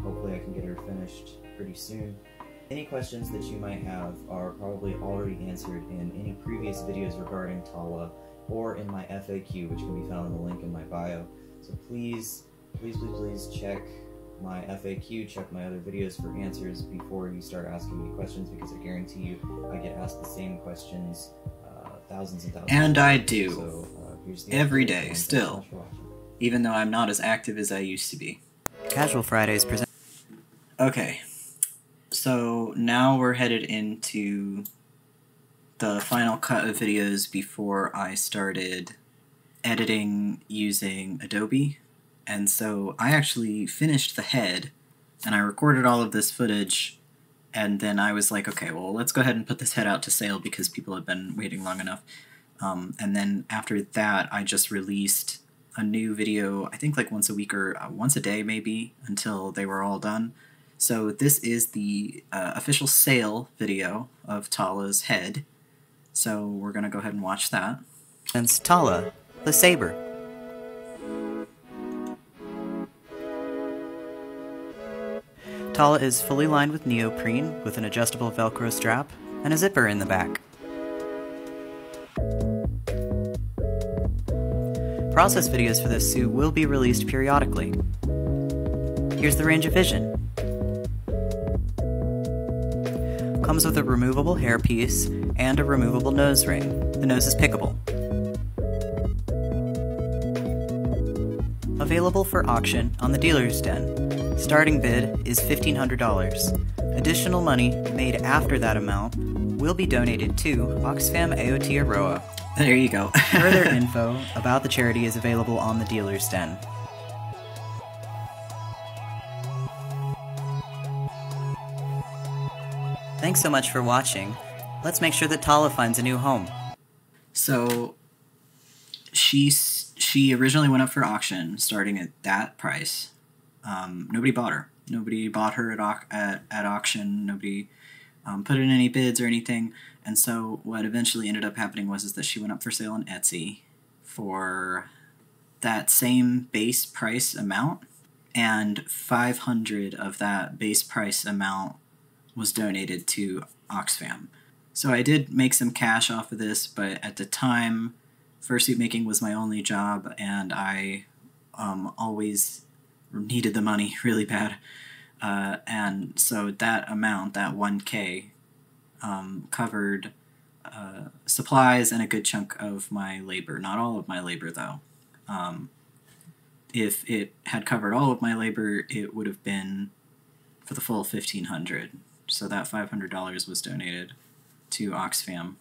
Speaker 4: Hopefully I can get her finished pretty soon. Any questions that you might have are probably already answered in any previous videos regarding Tala, or in my FAQ, which can be found in the link in my bio. So please check my FAQ, check my other videos for answers before you start asking me questions, because I guarantee you I get asked the same questions thousands and thousands
Speaker 1: And
Speaker 4: of
Speaker 1: I
Speaker 4: times.
Speaker 1: do.
Speaker 4: So, here's the
Speaker 1: Every
Speaker 4: update,
Speaker 1: day,
Speaker 4: and
Speaker 1: still.
Speaker 4: thanks so much for watching.
Speaker 1: Even though I'm not as active as I used to be.
Speaker 3: Casual Fridays present.
Speaker 1: Okay, so now we're headed into the final cut of videos before I started editing using Adobe. And so I actually finished the head, and I recorded all of this footage, and then I was like, okay, well, let's go ahead and put this head out to sale because people have been waiting long enough. And then after that, I just released a new video, I think like once a week or once a day maybe, until they were all done. So this is the official sale video of Tala's head. So we're going to go ahead and watch that.
Speaker 3: And Tala, the saber. Tala is fully lined with neoprene with an adjustable Velcro strap and a zipper in the back. Process videos for this suit will be released periodically. Here's the range of vision. Comes with a removable hairpiece and a removable nose ring. The nose is pickable. Available for auction on the dealer's den. Starting bid is $1,500. Additional money made after that amount will be donated to Oxfam Aotearoa.
Speaker 1: There you go.
Speaker 3: Further info about the charity is available on the dealer's den. Thanks so much for watching. Let's make sure that Tala finds a new home.
Speaker 1: So she originally went up for auction, starting at that price. Nobody bought her. Nobody bought her at auction. Nobody put in any bids or anything. And so what eventually ended up happening was that she went up for sale on Etsy for that same base price amount, and 500 of that base price amount was donated to Oxfam. So I did make some cash off of this, but at the time, fursuit making was my only job, and I always needed the money really bad. And so that amount, that 1K, covered supplies and a good chunk of my labor. Not all of my labor, though. If it had covered all of my labor, it would have been for the full $1,500. So that $500 was donated to Oxfam.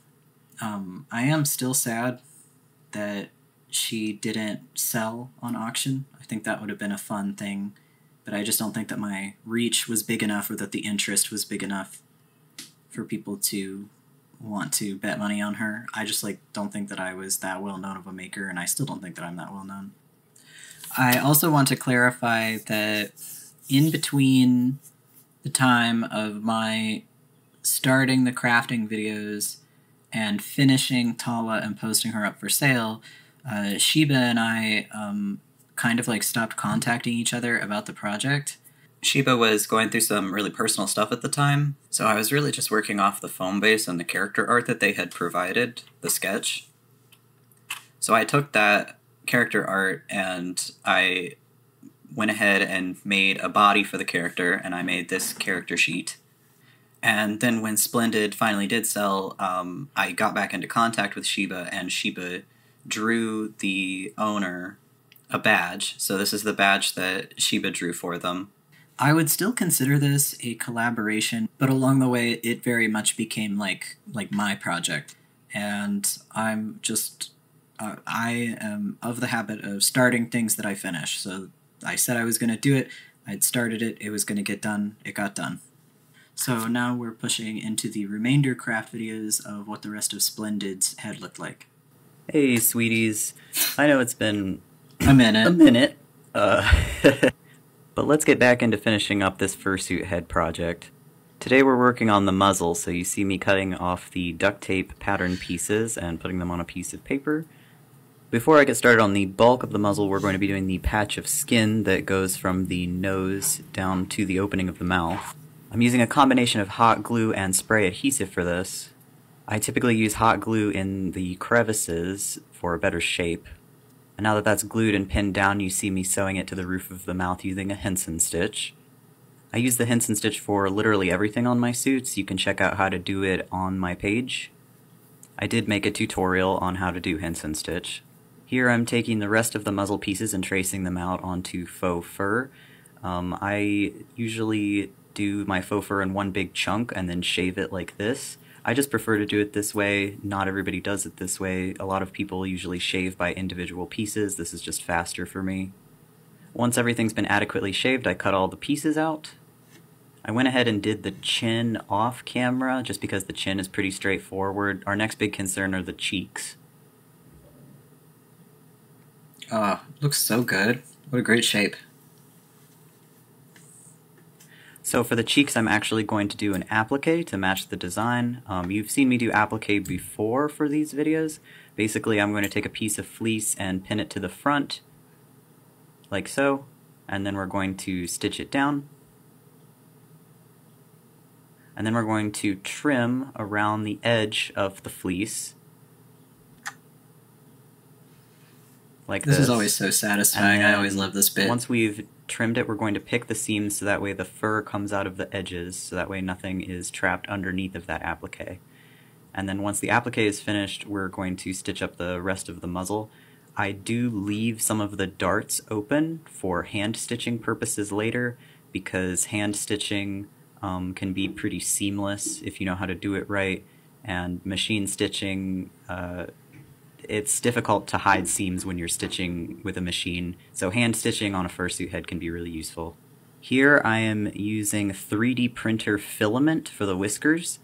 Speaker 1: I am still sad that she didn't sell on auction. I think that would have been a fun thing, but I just don't think that my reach was big enough, or that the interest was big enough for people to want to bet money on her. I just don't think that I was that well known of a maker, and I still don't think that I'm that well known. I also want to clarify that in between the time of my starting the crafting videos and finishing Tala and posting her up for sale, Sheba and I kind of stopped contacting each other about the project. Sheba was going through some really personal stuff at the time, so I was really just working off the foam base and the character art that they had provided, the sketch. So I took that character art and I went ahead and made a body for the character, and I made this character sheet. And then when Splendid finally did sell, I got back into contact with Sheba, and Sheba drew the owner a badge. So this is the badge that Sheba drew for them. I would still consider this a collaboration, but along the way it very much became like my project. And I'm just, I am of the habit of starting things that I finish. So I said I was going to do it, I'd started it, it was going to get done, it got done. So now we're pushing into the remainder craft videos of what the rest of Splendid's head looked like.
Speaker 3: Hey, sweeties. I know it's been
Speaker 1: a minute.
Speaker 3: But let's get back into finishing up this fursuit head project. Today we're working on the muzzle, so you see me cutting off the duct tape pattern pieces and putting them on a piece of paper. Before I get started on the bulk of the muzzle, we're going to be doing the patch of skin that goes from the nose down to the opening of the mouth. I'm using a combination of hot glue and spray adhesive for this. I typically use hot glue in the crevices for a better shape. And now that that's glued and pinned down, you see me sewing it to the roof of the mouth using a Henson Stitch. I use the Henson Stitch for literally everything on my suits. You can check out how to do it on my page. I did make a tutorial on how to do Henson Stitch. Here I'm taking the rest of the muzzle pieces and tracing them out onto faux fur. I usually do my faux fur in one big chunk and then shave it like this. I just prefer to do it this way. Not everybody does it this way. A lot of people usually shave by individual pieces. This is just faster for me. Once everything's been adequately shaved, I cut all the pieces out. I went ahead and did the chin off camera just because the chin is pretty straightforward. Our next big concern are the cheeks.
Speaker 1: Looks so good. What a great shape.
Speaker 3: So for the cheeks, I'm actually going to do an applique to match the design. You've seen me do applique before for these videos. Basically, I'm going to take a piece of fleece and pin it to the front, like so, and then we're going to stitch it down. And then we're going to trim around the edge of the fleece. like
Speaker 2: This is always so satisfying. I always love this bit.
Speaker 3: Once we've trimmed it, we're going to pick the seams so that way the fur comes out of the edges, so that way nothing is trapped underneath of that applique. And then once the applique is finished, we're going to stitch up the rest of the muzzle. I do leave some of the darts open for hand stitching purposes later, because hand stitching can be pretty seamless if you know how to do it right, and machine stitching, it's difficult to hide seams when you're stitching with a machine, so hand stitching on a fursuit head can be really useful. Here I am using 3D printer filament for the whiskers,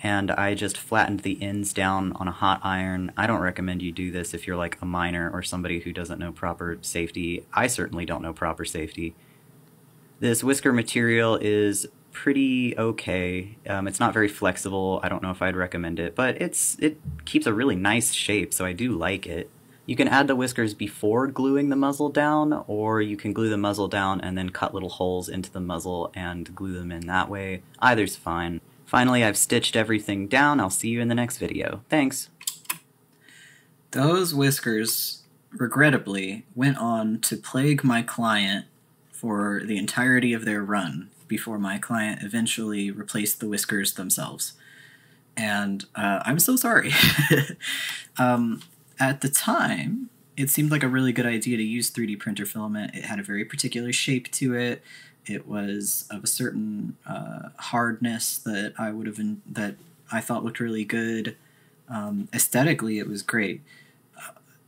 Speaker 3: and I just flattened the ends down on a hot iron. I don't recommend you do this if you're like a miner or somebody who doesn't know proper safety. I certainly don't know proper safety. This whisker material is pretty okay. It's not very flexible. I don't know if I'd recommend it, but it keeps a really nice shape, so I do like it. You can add the whiskers before gluing the muzzle down, or you can glue the muzzle down and then cut little holes into the muzzle and glue them in that way. Either's fine. Finally, I've stitched everything down. I'll see you in the next video. Thanks!
Speaker 2: Those whiskers, regrettably, went on to plague my client for the entirety of their run before my client eventually replaced the whiskers themselves. And I'm so sorry. At the time, it seemed like a really good idea to use 3D printer filament. It had a very particular shape to it. It was of a certain hardness that I thought looked really good. Aesthetically, it was great.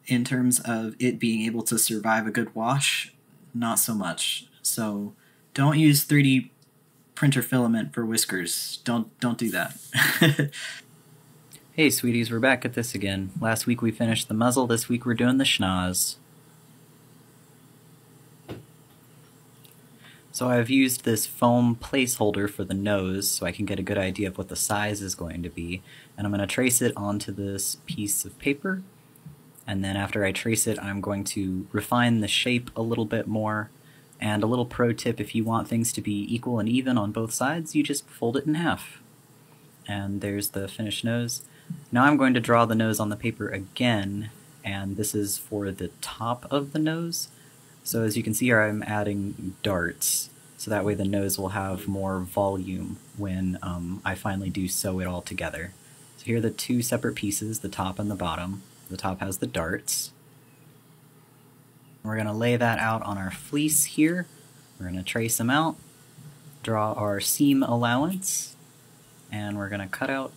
Speaker 2: In terms of it being able to survive a good wash, not so much. So don't use 3D printer filament for whiskers. Don't do that.
Speaker 3: Hey sweeties, we're back at this again. Last week we finished the muzzle, this week we're doing the schnoz. So I've used this foam placeholder for the nose so I can get a good idea of what the size is going to be, and I'm going to trace it onto this piece of paper, and then after I trace it I'm going to refine the shape a little bit more. And a little pro tip, if you want things to be equal and even on both sides, you just fold it in half. And there's the finished nose. Now I'm going to draw the nose on the paper again, and this is for the top of the nose. So as you can see here, I'm adding darts, so that way the nose will have more volume when I finally do sew it all together. So here are the two separate pieces, the top and the bottom. The top has the darts. We're going to lay that out on our fleece here. We're going to trace them out, draw our seam allowance, and we're going to cut out.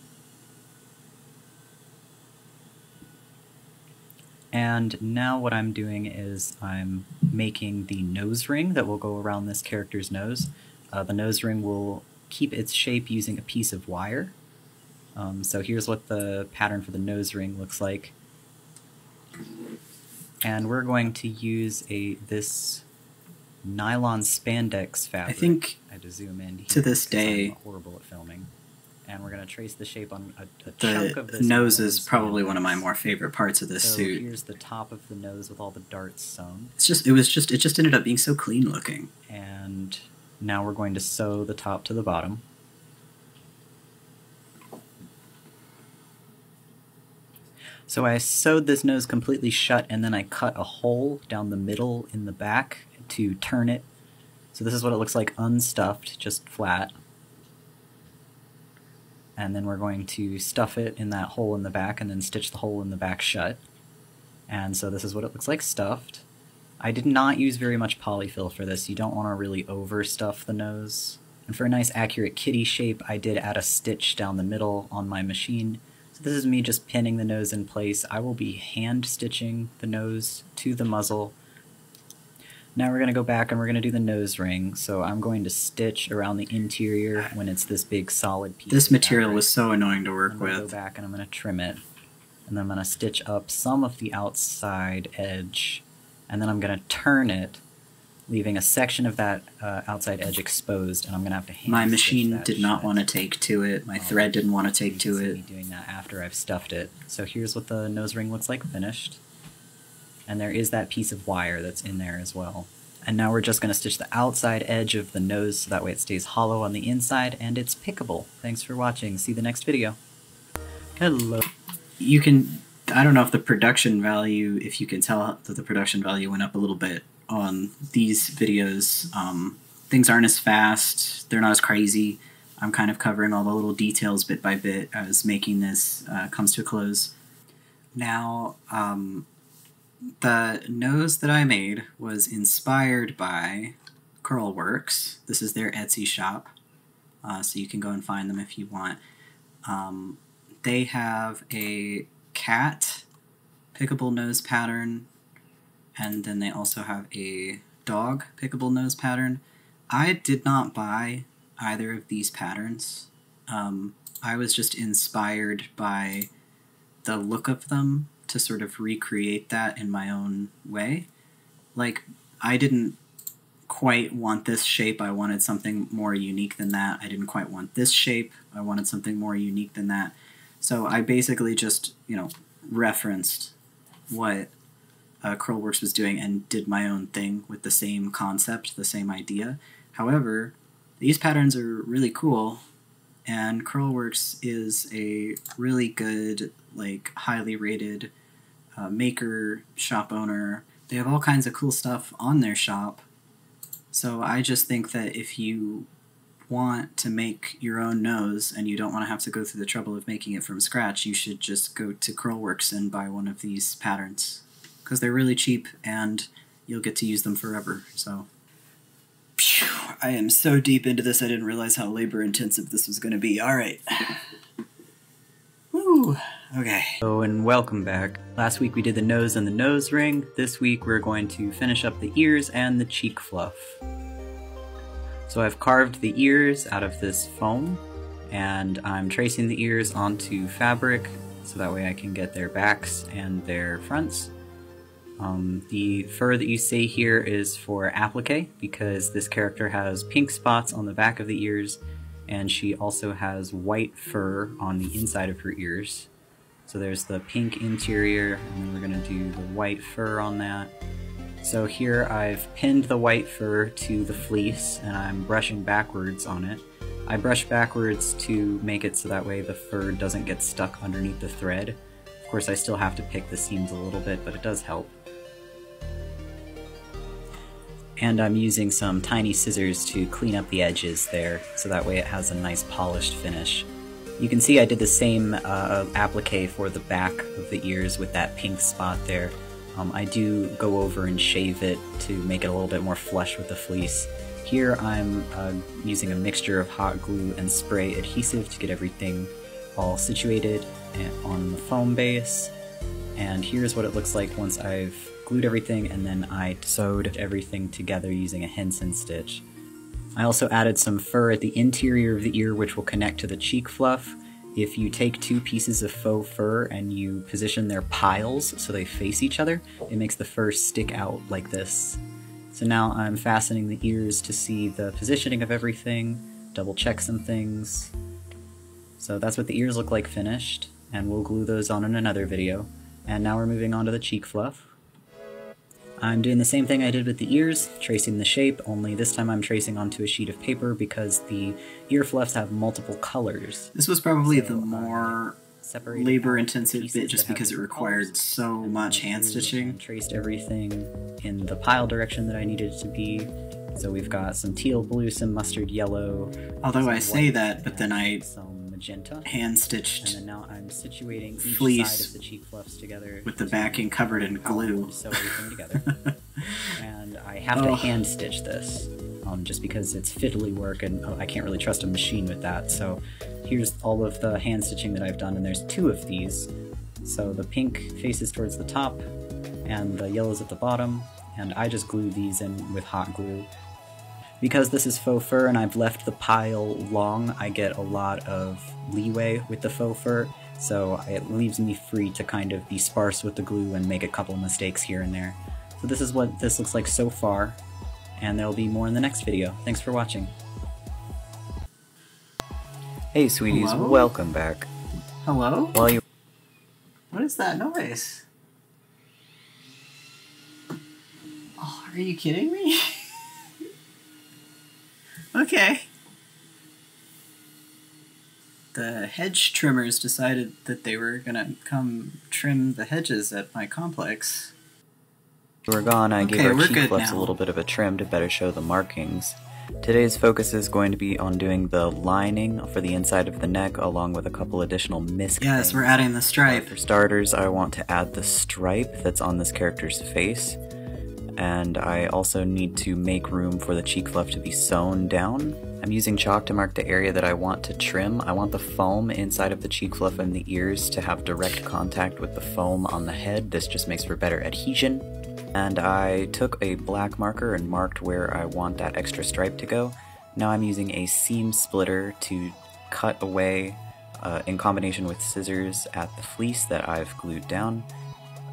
Speaker 3: And now what I'm doing is I'm making the nose ring that will go around this character's nose. The nose ring will keep its shape using a piece of wire. So here's what the pattern for the nose ring looks like. And we're going to use this nylon spandex fabric.
Speaker 2: I think
Speaker 3: I had to zoom in here
Speaker 2: to this day,
Speaker 3: I'm horrible at filming. And we're going to trace the shape on a
Speaker 2: the
Speaker 3: chunk of this
Speaker 2: nose is probably one of my more favorite parts of this
Speaker 3: so
Speaker 2: suit.
Speaker 3: Here's the top of the nose with all the darts sewn.
Speaker 2: It just ended up being so clean looking.
Speaker 3: And now we're going to sew the top to the bottom. So I sewed this nose completely shut, and then I cut a hole down the middle in the back to turn it. So this is what it looks like unstuffed, just flat. And then we're going to stuff it in that hole in the back and then stitch the hole in the back shut. And so this is what it looks like stuffed. I did not use very much polyfill for this. You don't want to really overstuff the nose. And for a nice accurate kitty shape, I did add a stitch down the middle on my machine. So this is me just pinning the nose in place. I will be hand stitching the nose to the muzzle. Now we're going to go back and we're going to do the nose ring. So I'm going to stitch around the interior when it's this big solid piece.
Speaker 2: This material was so annoying to work
Speaker 3: I'm going to
Speaker 2: with.
Speaker 3: go back and I'm going to trim it. And then I'm going to stitch up some of the outside edge. And then I'm going to turn it, leaving a section of that outside edge exposed, and I'm going to have to hand
Speaker 2: My
Speaker 3: stitch
Speaker 2: machine
Speaker 3: that
Speaker 2: did not
Speaker 3: shut.
Speaker 2: want to take to it. My thread didn't want to take to
Speaker 3: You
Speaker 2: it.
Speaker 3: can see me doing that after I've stuffed it. So here's what the nose ring looks like finished. And there is that piece of wire that's in there as well. And now we're just going to stitch the outside edge of the nose so that way it stays hollow on the inside and it's pickable. Thanks for watching. See the next video. Hello.
Speaker 2: I don't know if the production value, if you can tell that the production value went up a little bit on these videos. Things aren't as fast, they're not as crazy. I'm kind of covering all the little details bit by bit as making this comes to a close. Now, the nose that I made was inspired by Curlworks. This is their Etsy shop, so you can go and find them if you want. They have a cat pickable nose pattern, and then they also have a dog pickable nose pattern. I did not buy either of these patterns. I was just inspired by the look of them to sort of recreate that in my own way. Like, I didn't quite want this shape, I wanted something more unique than that. I didn't quite want this shape, I wanted something more unique than that. So I basically just, you know, referenced what Curlworks was doing and did my own thing with the same concept, the same idea. However, these patterns are really cool, and Curlworks is a really good, like, highly rated maker, shop owner. They have all kinds of cool stuff on their shop. So I just think that if you want to make your own nose and you don't want to have to go through the trouble of making it from scratch, you should just go to Curlworks and buy one of these patterns, because they're really cheap and you'll get to use them forever. So, phew, I am so deep into this I didn't realize how labor intensive this was going to be. Alright. Woo! Okay.
Speaker 3: Hello and welcome back. Last week we did the nose and the nose ring. This week we're going to finish up the ears and the cheek fluff. So I've carved the ears out of this foam, and I'm tracing the ears onto fabric so that way I can get their backs and their fronts. The fur that you see here is for applique, because this character has pink spots on the back of the ears, and she also has white fur on the inside of her ears. So there's the pink interior, and then we're going to do the white fur on that. So here I've pinned the white fur to the fleece, and I'm brushing backwards on it. I brush backwards to make it so that way the fur doesn't get stuck underneath the thread. Of course I still have to pick the seams a little bit, but it does help. And I'm using some tiny scissors to clean up the edges there, so that way it has a nice polished finish. You can see I did the same applique for the back of the ears with that pink spot there. I do go over and shave it to make it a little bit more flush with the fleece. Here I'm using a mixture of hot glue and spray adhesive to get everything all situated on the foam base. And here's what it looks like once I've glued everything and then I sewed everything together using a Henson Stitch. I also added some fur at the interior of the ear which will connect to the cheek fluff. If you take two pieces of faux fur and you position their piles so they face each other, it makes the fur stick out like this. So now I'm fastening the ears to see the positioning of everything, double check some things. So that's what the ears look like finished, and we'll glue those on in another video. And now we're moving on to the cheek fluff. I'm doing the same thing I did with the ears, tracing the shape, only this time I'm tracing onto a sheet of paper because the ear fluffs have multiple colors.
Speaker 2: This was probably the more labor-intensive bit just because it required so much hand stitching.
Speaker 3: Traced everything in the pile direction that I needed it to be. So we've got some teal blue, some mustard yellow.
Speaker 2: Although I say that, but then I
Speaker 3: magenta,
Speaker 2: hand-stitched
Speaker 3: and then now I'm situating each
Speaker 2: fleece
Speaker 3: side of the cheek fluffs together
Speaker 2: with the backing covered in glue.
Speaker 3: To sew everything together. And I have to hand stitch this, just because it's fiddly work and I can't really trust a machine with that. So here's all of the hand stitching that I've done, and there's two of these. So the pink faces towards the top and the yellow's at the bottom, and I just glue these in with hot glue. Because this is faux fur and I've left the pile long, I get a lot of leeway with the faux fur, so it leaves me free to kind of be sparse with the glue and make a couple mistakes here and there. So this is what this looks like so far, and there'll be more in the next video. Thanks for watching. Hey sweeties,
Speaker 2: Hello?
Speaker 3: welcome back.
Speaker 2: Hello?
Speaker 3: While
Speaker 2: What is that noise? Oh, are you kidding me? Okay. The hedge trimmers decided that they were gonna come trim the hedges at my complex.
Speaker 3: We were gone, I gave our
Speaker 2: we're
Speaker 3: cheek
Speaker 2: good
Speaker 3: fluffs a
Speaker 2: now.
Speaker 3: little bit of a trim to better show the markings. Today's focus is going to be on doing the lining for the inside of the neck along with a couple additional misc
Speaker 2: Yes,
Speaker 3: things.
Speaker 2: we're adding the stripe.
Speaker 3: For starters, I want to add the stripe that's on this character's face, and I also need to make room for the cheek fluff to be sewn down. I'm using chalk to mark the area that I want to trim. I want the foam inside of the cheek fluff and the ears to have direct contact with the foam on the head. This just makes for better adhesion. And I took a black marker and marked where I want that extra stripe to go. Now I'm using a seam splitter to cut away in combination with scissors at the fleece that I've glued down.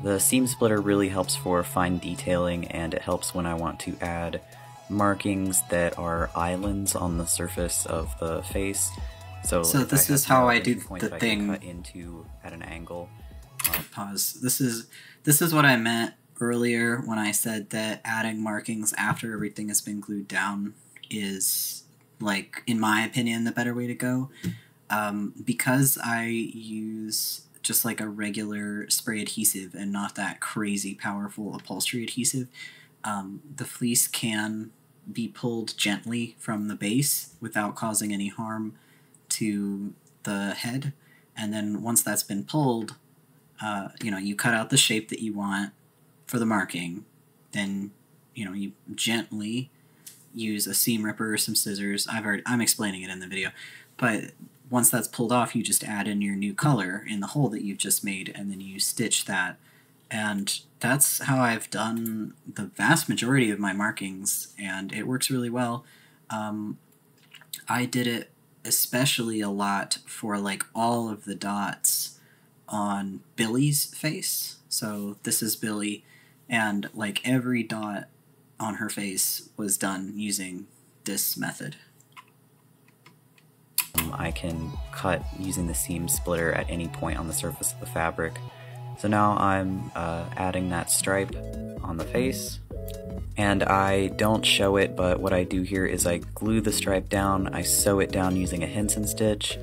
Speaker 3: The seam splitter really helps for fine detailing, and it helps when I want to add markings that are islands on the surface of the face. So
Speaker 2: this is how I do the
Speaker 3: I
Speaker 2: thing.
Speaker 3: can cut into at an angle.
Speaker 2: Pause. This is what I meant earlier when I said that adding markings after everything has been glued down is, like, in my opinion, the better way to go. Because I use just like a regular spray adhesive and not that crazy powerful upholstery adhesive, the fleece can be pulled gently from the base without causing any harm to the head. And then once that's been pulled, you cut out the shape that you want for the marking. Then, you gently use a seam ripper or some scissors. I'm explaining it in the video, but once that's pulled off, you just add in your new color in the hole that you've just made, and then you stitch that. And that's how I've done the vast majority of my markings, and it works really well. I did it especially a lot for like all of the dots on Billy's face. So this is Billy, and like every dot on her face was done using this method.
Speaker 3: I can cut using the seam splitter at any point on the surface of the fabric. So now I'm adding that stripe on the face, and I don't show it, but what I do here is I glue the stripe down, I sew it down using a Henson Stitch,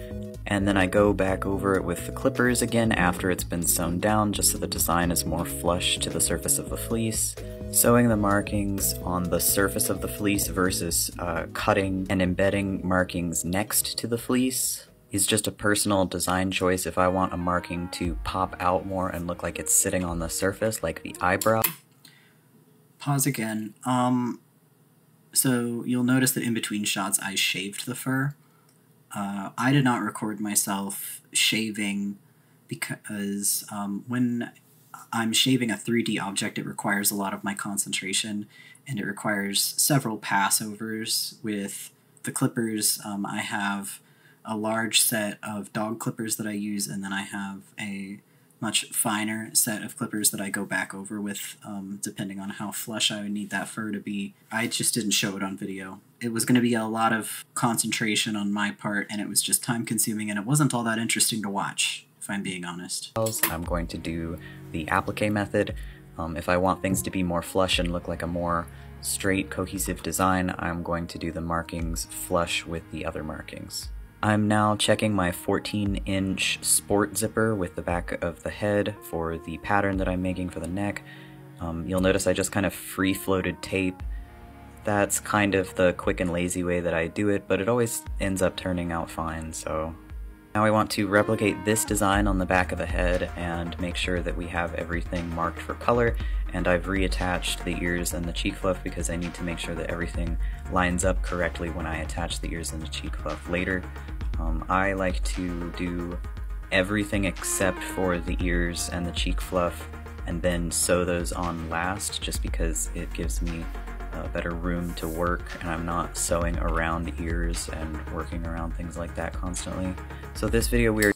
Speaker 3: and then I go back over it with the clippers again after it's been sewn down, just so the design is more flush to the surface of the fleece. Sewing the markings on the surface of the fleece versus cutting and embedding markings next to the fleece is just a personal design choice. If I want a marking to pop out more and look like it's sitting on the surface, like the eyebrow.
Speaker 2: Pause again. So you'll notice that in between shots I shaved the fur. I did not record myself shaving because when I'm shaving a 3D object, it requires a lot of my concentration, and it requires several passovers with the clippers. I have a large set of dog clippers that I use, and then I have a much finer set of clippers that I go back over with, depending on how flush I would need that fur to be. I just didn't show it on video. It was going to be a lot of concentration on my part, and it was just time consuming, and it wasn't all that interesting to watch, if I'm being honest.
Speaker 3: I'm going to do the applique method. If I want things to be more flush and look like a more straight, cohesive design, I'm going to do the markings flush with the other markings. I'm now checking my 14-inch sport zipper with the back of the head for the pattern that I'm making for the neck. You'll notice I just kind of free-floated tape. That's kind of the quick and lazy way that I do it, but it always ends up turning out fine, so... Now I want to replicate this design on the back of the head and make sure that we have everything marked for color, and I've reattached the ears and the cheek fluff because I need to make sure that everything lines up correctly when I attach the ears and the cheek fluff later. I like to do everything except for the ears and the cheek fluff and then sew those on last, just because it gives me better room to work and I'm not sewing around ears and working around things like that constantly. So this video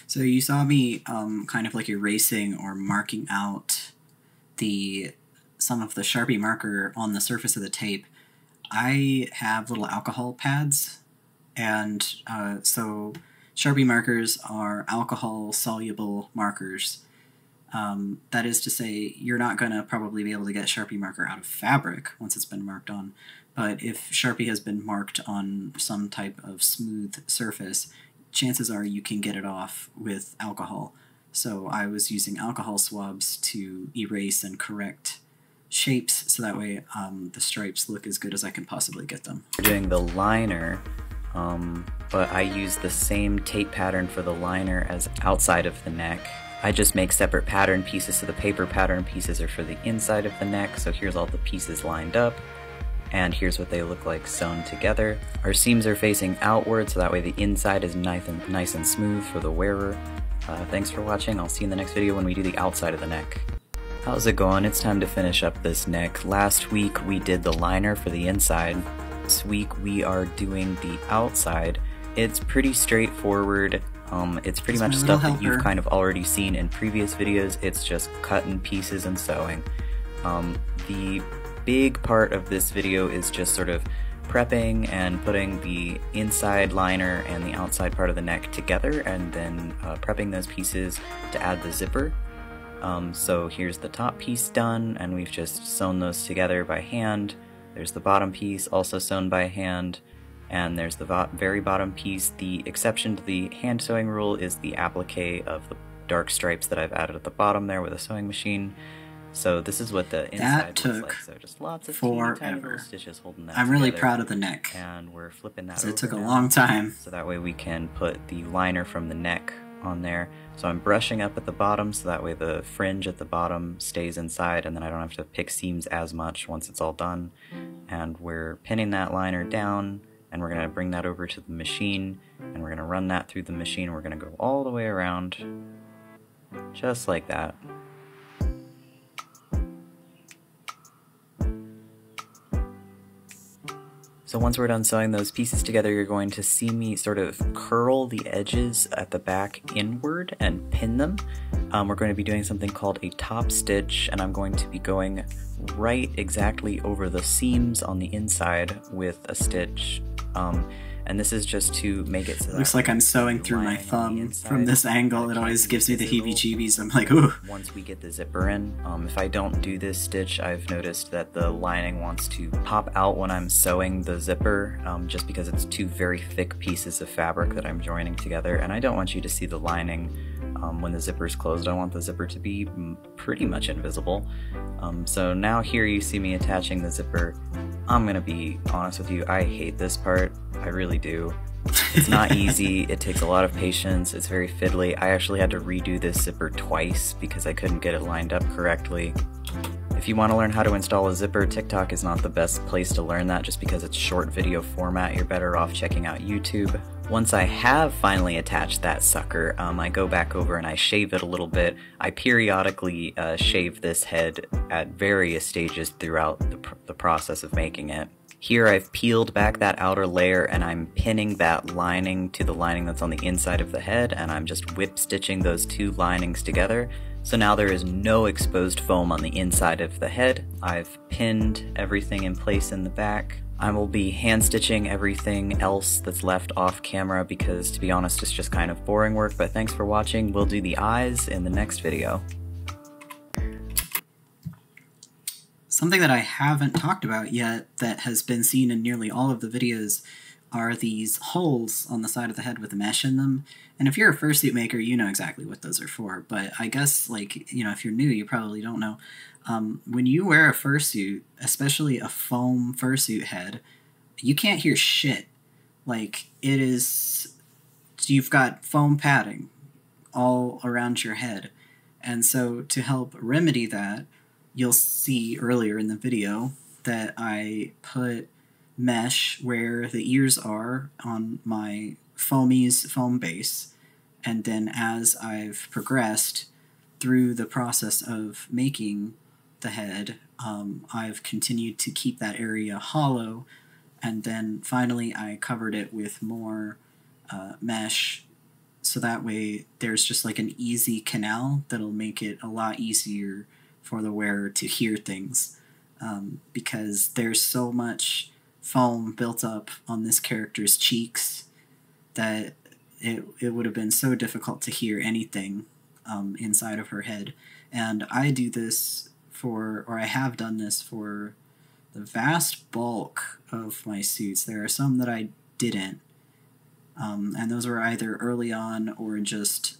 Speaker 2: So you saw me kind of like erasing or marking out some of the Sharpie marker on the surface of the tape. I have little alcohol pads, and so Sharpie markers are alcohol-soluble markers. That is to say, you're not going to probably be able to get Sharpie marker out of fabric once it's been marked on, but if Sharpie has been marked on some type of smooth surface, chances are you can get it off with alcohol. So I was using alcohol swabs to erase and correct shapes, so that way the stripes look as good as I can possibly get them.
Speaker 3: We're doing the liner, but I use the same tape pattern for the liner as outside of the neck. I just make separate pattern pieces, so the paper pattern pieces are for the inside of the neck, so here's all the pieces lined up, and here's what they look like sewn together. Our seams are facing outward, so that way the inside is nice and smooth for the wearer. Thanks for watching. I'll see you in the next video when we do the outside of the neck. How's it going? It's time to finish up this neck. Last week we did the liner for the inside. This week we are doing the outside. It's pretty straightforward. It's pretty much stuff that you've kind of already seen in previous videos. It's just cutting pieces and sewing. The big part of this video is just sort of prepping and putting the inside liner and the outside part of the neck together, and then prepping those pieces to add the zipper. So here's the top piece done, and we've just sewn those together by hand. There's the bottom piece, also sewn by hand, and there's the very bottom piece. The exception to the hand sewing rule is the applique of the dark stripes that I've added at the bottom there with a sewing machine. So this is what the inside looks like. So just lots of teeny tiny little stitches holding that
Speaker 2: I'm really proud of the neck.
Speaker 3: And we're flipping that
Speaker 2: so
Speaker 3: over
Speaker 2: it took a
Speaker 3: now,
Speaker 2: long time.
Speaker 3: so that way we can put the liner from the neck on there. So I'm brushing up at the bottom, so that way the fringe at the bottom stays inside, and then I don't have to pick seams as much once it's all done. And we're pinning that liner down, and we're going to bring that over to the machine, and we're going to run that through the machine. We're going to go all the way around, just like that. So once we're done sewing those pieces together, you're going to see me sort of curl the edges at the back inward and pin them. We're going to be doing something called a top stitch, and I'm going to be going right exactly over the seams on the inside with a stitch. And this is just to make it so that
Speaker 2: looks like I'm sewing through my thumb from this angle. It always gives me the heebie-jeebies. I'm like, ooh.
Speaker 3: Once we get the zipper in, if I don't do this stitch, I've noticed that the lining wants to pop out when I'm sewing the zipper, just because it's two very thick pieces of fabric that I'm joining together, and I don't want you to see the lining when the zipper is closed. I want the zipper to be pretty much invisible. So now here you see me attaching the zipper. I'm gonna be honest with you, I hate this part. I really do. It's not easy, it takes a lot of patience, it's very fiddly. I actually had to redo this zipper twice because I couldn't get it lined up correctly. If you want to learn how to install a zipper, TikTok is not the best place to learn that just because it's short video format. You're better off checking out YouTube. Once I have finally attached that sucker, I go back over and I shave it a little bit. I periodically shave this head at various stages throughout the process of making it. Here I've peeled back that outer layer and I'm pinning that lining to the lining that's on the inside of the head, and I'm just whip stitching those two linings together. So now there is no exposed foam on the inside of the head. I've pinned everything in place in the back. I will be hand stitching everything else that's left off camera because, to be honest, it's just kind of boring work, but thanks for watching. We'll do the eyes in the next video.
Speaker 2: Something that I haven't talked about yet that has been seen in nearly all of the videos are these holes on the side of the head with mesh in them. And if you're a fursuit maker, you know exactly what those are for, but I guess, like, you know, if you're new, you probably don't know. When you wear a fursuit, especially a foam fursuit head, you can't hear shit. Like, it is... you've got foam padding all around your head. And so to help remedy that, you'll see earlier in the video that I put mesh where the ears are on my foamies foam base, and then as I've progressed through the process of making the head, I've continued to keep that area hollow, and then finally I covered it with more mesh, so that way there's just like an easy canal that'll make it a lot easier for the wearer to hear things, because there's so much foam built up on this character's cheeks that it would have been so difficult to hear anything inside of her head. And I do this for, or I have done this for the vast bulk of my suits. There are some that I didn't, and those were either early on or just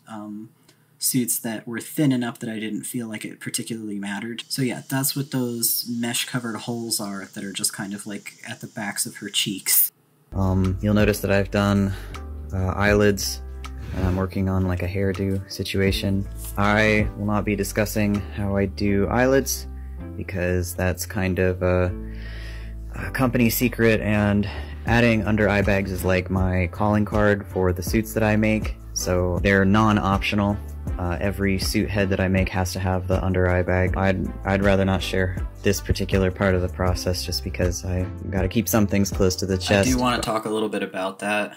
Speaker 2: suits that were thin enough that I didn't feel like it particularly mattered. So yeah, that's what those mesh-covered holes are that are just kind of like at the backs of her cheeks.
Speaker 4: You'll notice that I've done eyelids, and I'm working on like a hairdo situation. I will not be discussing how I do eyelids, because that's kind of a company secret, and adding under eye bags is like my calling card for the suits that I make, so they're non-optional. Every suit head that I make has to have the under eye bag. I'd rather not share this particular part of the process just because I gotta keep some things close to the chest.
Speaker 1: I do want to talk a little bit about that.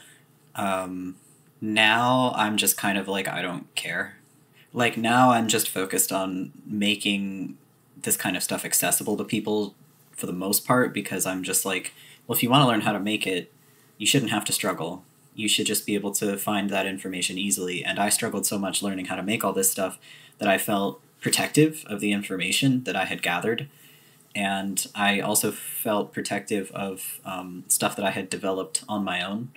Speaker 1: Now I'm just kind of like, I don't care. Like, now I'm just focused on making this kind of stuff accessible to people for the most part, because I'm just like, well, if you want to learn how to make it, you shouldn't have to struggle. You should just be able to find that information easily. And I struggled so much learning how to make all this stuff that I felt protective of the information that I had gathered. And I also felt protective of stuff that I had developed on my own.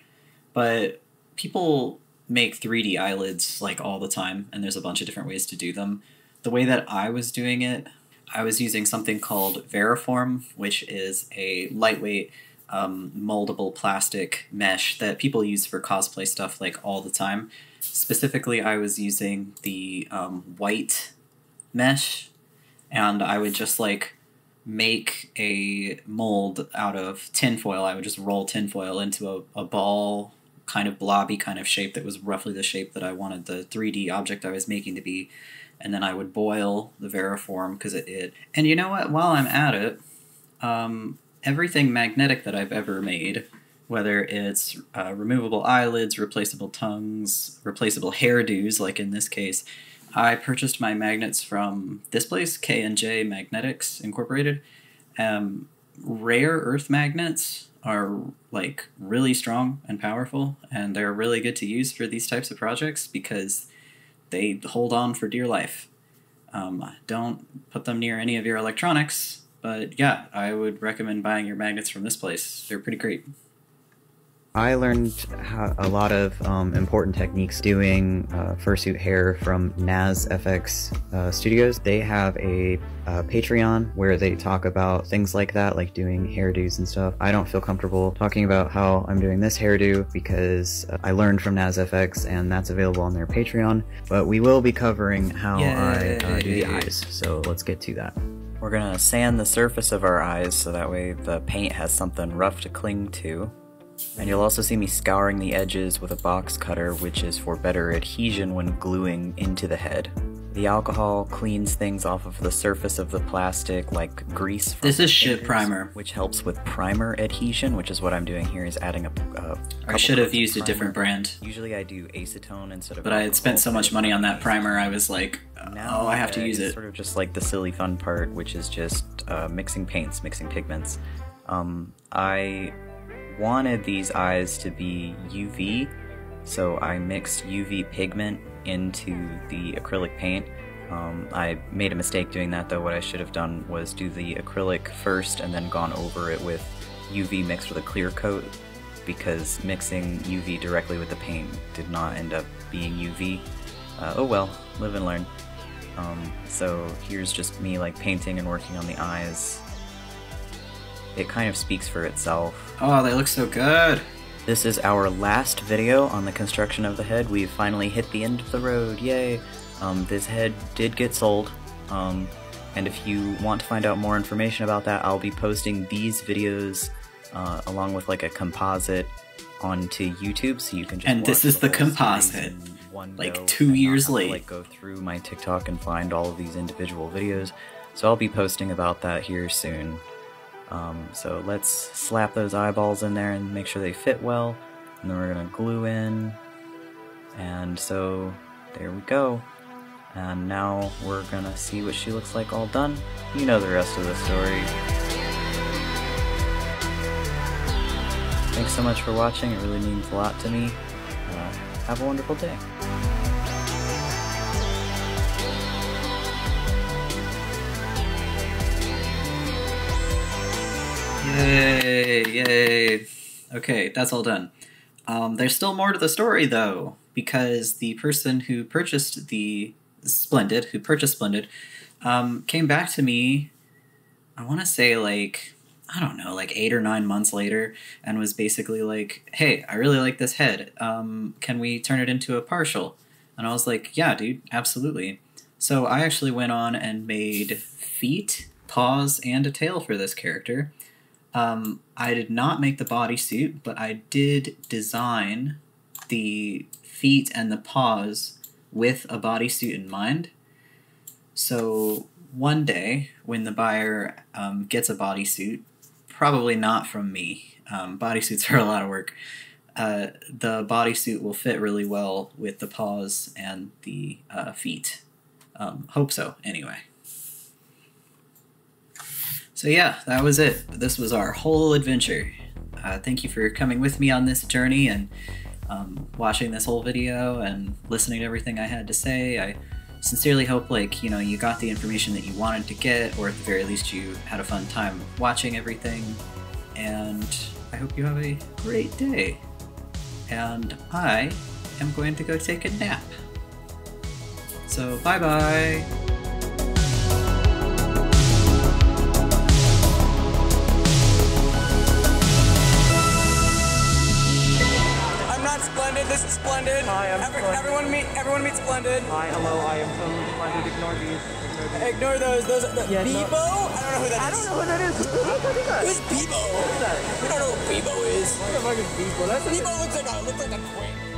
Speaker 1: But people make 3D eyelids like all the time, and there's a bunch of different ways to do them. The way that I was doing it, I was using something called Weveringh, which is a lightweight moldable plastic mesh that people use for cosplay stuff like all the time. Specifically, I was using the white mesh, and I would just like make a mold out of tinfoil. I would just roll tinfoil into a ball, kind of blobby kind of shape that was roughly the shape that I wanted the 3D object I was making to be, and then I would boil the Weveringh because it. And you know what? While I'm at it, everything magnetic that I've ever made, whether it's removable eyelids, replaceable tongues, replaceable hairdos, like in this case, I purchased my magnets from this place, K&J Magnetics Incorporated. Rare earth magnets are like really strong and powerful, and they're really good to use for these types of projects because they hold on for dear life. Don't put them near any of your electronics, but yeah, I would recommend buying your magnets from this place. They're pretty great.
Speaker 4: I learned a lot of important techniques doing fursuit hair from VseeFace Studios. They have a Patreon where they talk about things like that, like doing hairdos and stuff. I don't feel comfortable talking about how I'm doing this hairdo because I learned from VseeFace, and that's available on their Patreon. But we will be covering how I do the eyes, so let's get to that.
Speaker 3: We're gonna sand the surface of our eyes so that way the paint has something rough to cling to. And you'll also see me scouring the edges with a box cutter, which is for better adhesion when gluing into the head. The alcohol cleans things off of the surface of the plastic like grease.
Speaker 1: This is shit primer.
Speaker 3: Which helps with primer adhesion, which is what I'm doing here, is adding
Speaker 1: I should have used a different brand.
Speaker 3: Usually I do acetone instead of
Speaker 1: But I had spent so much money on that primer, I was like, oh, I have to use it.
Speaker 3: Sort of just like the silly fun part, which is just mixing paints, mixing pigments. I wanted these eyes to be UV, so I mixed UV pigment into the acrylic paint. I made a mistake doing that though. What I should have done was do the acrylic first and then gone over it with UV mixed with a clear coat, because mixing UV directly with the paint did not end up being UV. Oh well, live and learn. So here's just me like painting and working on the eyes. It kind of speaks for itself.
Speaker 1: Oh, they look so good!
Speaker 3: This is our last video on the construction of the head. We've finally hit the end of the road, yay! This head did get sold, and if you want to find out more information about that, I'll be posting these videos along with like a composite onto YouTube, so you can just
Speaker 1: And this is the composite, like 2 years late.
Speaker 3: Like go through my TikTok and find all of these individual videos, so I'll be posting about that here soon. So let's slap those eyeballs in there and make sure they fit well, and then we're gonna glue in, and so there we go. And now we're gonna see what she looks like all done. You know the rest of the story. Thanks so much for watching, it really means a lot to me. Have a wonderful day.
Speaker 1: Yay, yay. Okay, that's all done. There's still more to the story, though, because the person who purchased the Splendid, came back to me, I want to say, like, I don't know, like 8 or 9 months later, and was basically like, hey, I really like this head. Can we turn it into a partial? And I was like, yeah, dude, absolutely. So I actually went on and made feet, paws, and a tail for this character. I did not make the bodysuit, but I did design the feet and the paws with a bodysuit in mind. So one day, when the buyer gets a bodysuit, probably not from me, bodysuits are a lot of work, the bodysuit will fit really well with the paws and the feet. Hope so, anyway. So yeah, that was it. This was our whole adventure. Thank you for coming with me on this journey and watching this whole video and listening to everything I had to say. I sincerely hope, like, you know, you got the information that you wanted to get, or at the very least you had a fun time watching everything. And I hope you have a great day. And I am going to go take a nap. So bye-bye.
Speaker 7: Splendid, this is Splendid.
Speaker 8: Hi, I'm Splendid.
Speaker 7: Everyone meet Splendid.
Speaker 8: Hi, hello, I am totally Splendid. Ignore these.
Speaker 7: Ignore those.
Speaker 8: Yeah,
Speaker 7: Bebo?
Speaker 8: No.
Speaker 7: I don't know who that is.
Speaker 8: I don't know who that is.
Speaker 7: Who's Bebo?
Speaker 8: What is that?
Speaker 7: We don't know who Bebo is.
Speaker 8: What the fuck is Bebo?
Speaker 7: Bebo looks like a twink.